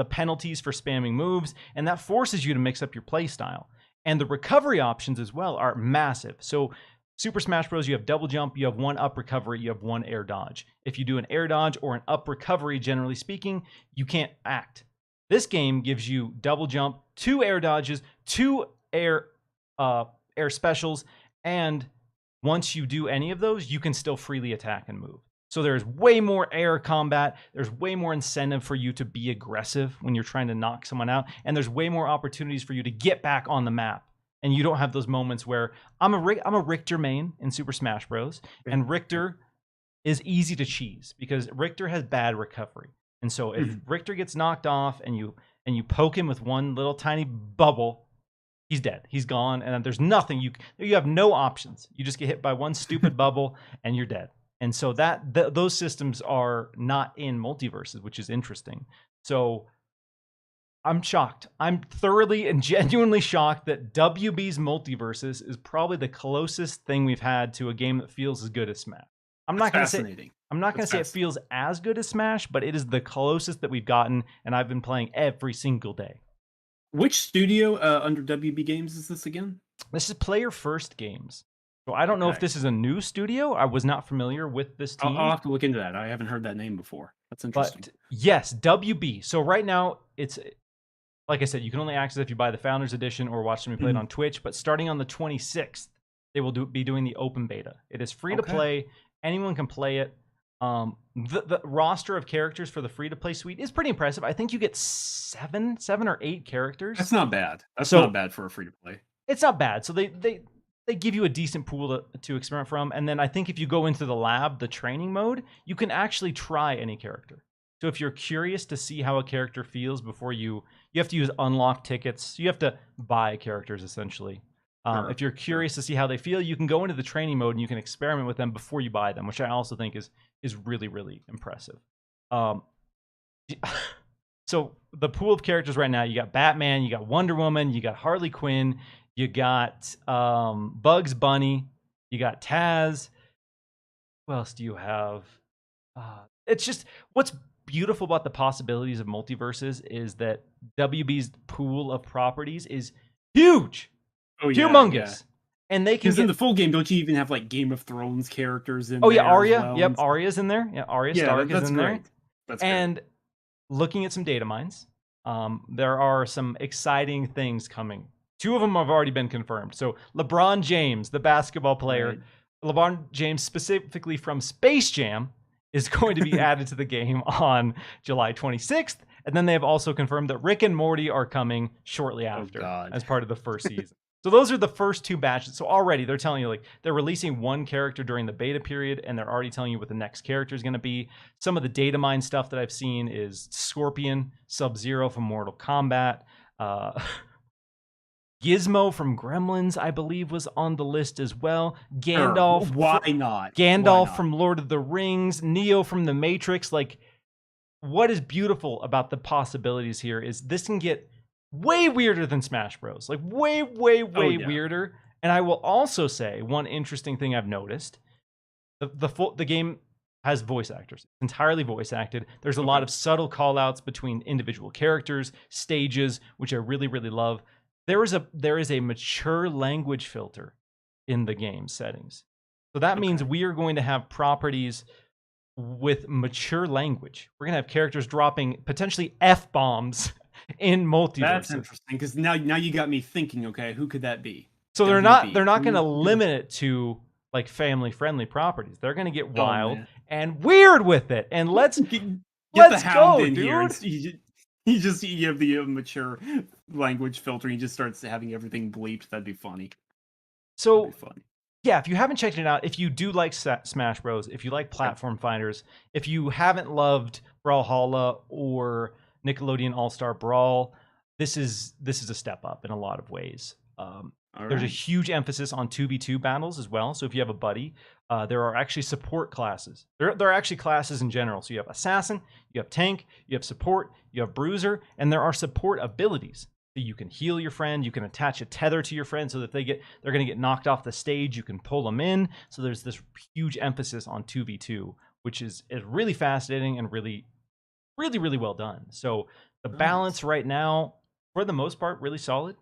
penalties for spamming moves, and that forces you to mix up your play style. And the recovery options as well are massive. So Super Smash Bros., you have double jump, you have one up recovery, you have one air dodge. If you do an air dodge or an up recovery, generally speaking, you can't act. This game gives you double jump, 2 air dodges, 2 air specials, and once you do any of those, you can still freely attack and move. So there's way more air combat. There's way more incentive for you to be aggressive when you're trying to knock someone out. And there's way more opportunities for you to get back on the map. And you don't have those moments where I'm a Richter main in Super Smash Bros. And Richter is easy to cheese because Richter has bad recovery. And so if Richter gets knocked off and you poke him with one little tiny bubble, he's dead. He's gone. And there's nothing. You have no options. You just get hit by one stupid bubble and you're dead. And so those systems are not in MultiVersus, which is interesting. So I'm shocked. I'm thoroughly and genuinely shocked that WB's MultiVersus is probably the closest thing we've had to a game that feels as good as Smash. I'm not going to say it feels as good as Smash, but it is the closest that we've gotten, and I've been playing every single day. Which studio under WB Games is this again? This is Player First Games. So I don't know if this is a new studio. I was not familiar with this team. I'll have to look into that. I haven't heard that name before. That's interesting. But yes, WB. So right now, it's like I said, you can only access it if you buy the Founders Edition or watch them play it on Twitch. But starting on the 26th, they will be doing the open beta. It is free to play. Anyone can play it. The roster of characters for the free to play suite is pretty impressive. I think you get seven or 8 characters. That's not bad. That's not bad for a free to play. It's not bad. So they give you a decent pool to experiment from. And then I think if you go into the lab, the training mode, you can actually try any character. So if you're curious to see how a character feels before you have to use unlock tickets. You have to buy characters essentially. If you're curious to see how they feel, you can go into the training mode and you can experiment with them before you buy them, which I also think is really, really impressive. So the pool of characters right now, you got Batman, you got Wonder Woman, you got Harley Quinn, you got Bugs Bunny, you got Taz. What else do you have? It's just what's beautiful about the possibilities of MultiVersus is that WB's pool of properties is huge. Humongous. Yeah. And they can in the full game, don't you even have like Game of Thrones characters in there? Oh yeah, Arya. Well? Yep, Arya's in there. Yeah, Arya Stark is in great. there. That's and great. Looking at some data mines, there are some exciting things coming. 2 of them have already been confirmed. So LeBron James, the basketball player, LeBron James specifically from Space Jam, is going to be added to the game on July 26th. And then they have also confirmed that Rick and Morty are coming shortly after as part of the first season. So those are the first 2 batches. So already they're telling you, like, they're releasing one character during the beta period, and they're already telling you what the next character is going to be. Some of the data mine stuff that I've seen is Scorpion, Sub-Zero from Mortal Kombat, Gizmo from Gremlins, I believe, was on the list as well. Gandalf. Sure. Why not? Gandalf from Lord of the Rings, Neo from The Matrix. Like, what is beautiful about the possibilities here is this can get way weirder than Smash Bros. Like way weirder. And I will also say one interesting thing I've noticed: the game has voice actors, entirely voice acted. There's a lot of subtle call outs between individual characters, stages, which I really, really love. There is a mature language filter in the game settings. So that means we are going to have properties with mature language. We're going to have characters dropping potentially F-bombs in MultiVersus. That's interesting because now you got me thinking. Okay, who could that be? So they're not going to limit it to like family friendly properties. They're going to get wild and weird with it. And let's the Hound go, in dude. Here. You have the mature language filter. He just starts having everything bleeped. That'd be funny. So yeah, if you haven't checked it out, if you do like Smash Bros, if you like platform fighters, if you haven't loved Brawlhalla or Nickelodeon All-Star Brawl, this is a step up in a lot of ways. There's a huge emphasis on 2v2 battles as well. So if you have a buddy, there are actually support classes. There are actually classes in general. So you have Assassin, you have Tank, you have Support, you have Bruiser, and there are support abilities. So you can heal your friend, you can attach a tether to your friend so that they're going to get knocked off the stage, you can pull them in. So there's this huge emphasis on 2v2, which is really fascinating and really well done. So the balance right now, for the most part, really solid.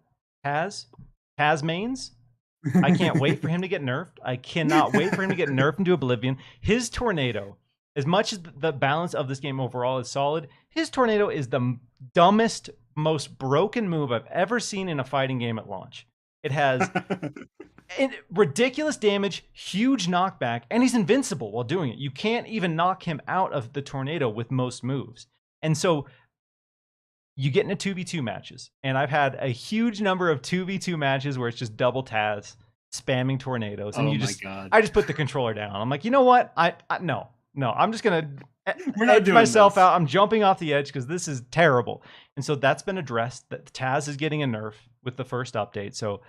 Taz mains. I can't wait for him to get nerfed. I cannot wait for him to get nerfed into oblivion. His tornado, as much as the balance of this game overall is solid, his tornado is the dumbest, most broken move I've ever seen in a fighting game at launch. It has ridiculous damage, huge knockback, and he's invincible while doing it. You can't even knock him out of the tornado with most moves. And so you get into 2v2 matches. And I've had a huge number of 2v2 matches where it's just double Taz spamming tornadoes. And I just put the controller down. I'm like, you know what? No, I'm just going to edge myself out. I'm jumping off the edge because this is terrible. And so that's been addressed. That Taz is getting a nerf with the first update. So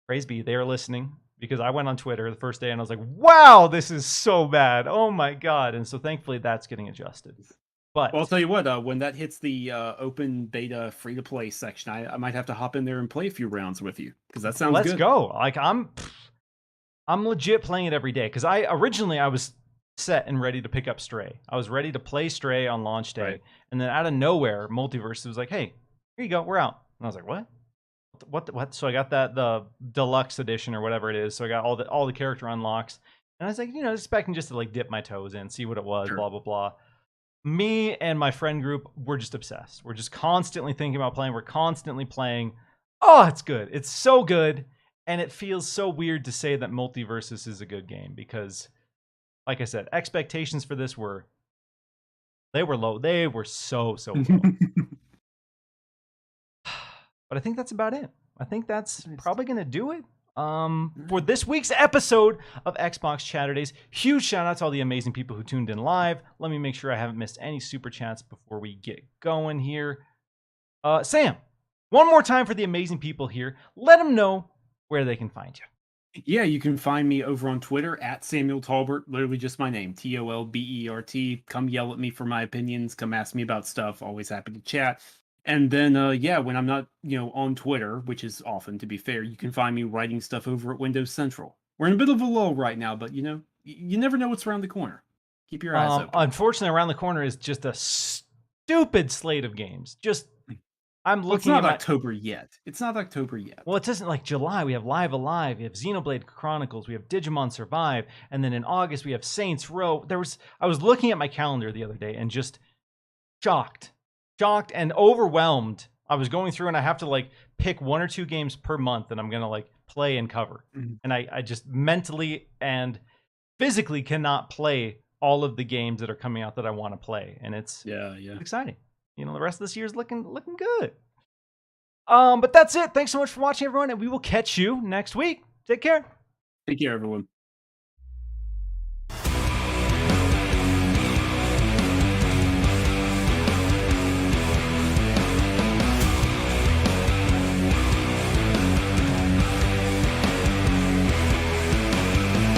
praise be, they are listening, because I went on Twitter the first day and I was like, wow, this is so bad. Oh my God. And so thankfully that's getting adjusted. But well, I'll tell you what, when that hits the open beta free to play section, I might have to hop in there and play a few rounds with you, because that sounds good. Let's go. Like I'm legit playing it every day, because originally I was set and ready to pick up Stray. I was ready to play Stray on launch day. Right. And then out of nowhere, MultiVersus was like, hey, here you go, we're out. And I was like, what? So I got the deluxe edition or whatever it is. So I got all the character unlocks. And I was like, expecting just to like dip my toes in, see what it was, blah, blah, blah. Me and my friend group, we're just obsessed. We're just constantly thinking about playing. We're constantly playing. Oh, it's good. It's so good. And it feels so weird to say that MultiVersus is a good game, because, like I said, expectations for this were low. They were so low. But I think that's about it. I think that's probably going to do it for this week's episode of Xbox Chaturdays. Huge shout out to all the amazing people who tuned in live. Let me make sure I haven't missed any super chats before we get going here. Sam, one more time for the amazing people here. Let them know where they can find you. Yeah, you can find me over on Twitter at Samuel Tolbert, literally just my name, Tolbert. Come yell at me for my opinions. Come ask me about stuff. Always happy to chat. And then, when I'm not, on Twitter, which is often, to be fair, you can find me writing stuff over at Windows Central. We're in a bit of a lull right now, but, you never know what's around the corner. Keep your eyes open. Unfortunately, around the corner is just a stupid slate of games. I'm looking. It's not October yet. It's not October yet. Well, it isn't like July. We have Live Alive. We have Xenoblade Chronicles. We have Digimon Survive. And then in August, we have Saints Row. I was looking at my calendar the other day and just shocked and overwhelmed. I was going through and I have to like pick 1 or 2 games per month that I'm going to like play and cover. Mm-hmm. And I just mentally and physically cannot play all of the games that are coming out that I want to play. And it's exciting. The rest of this year is looking good. But that's it. Thanks so much for watching, everyone. And we will catch you next week. Take care. Take care, everyone.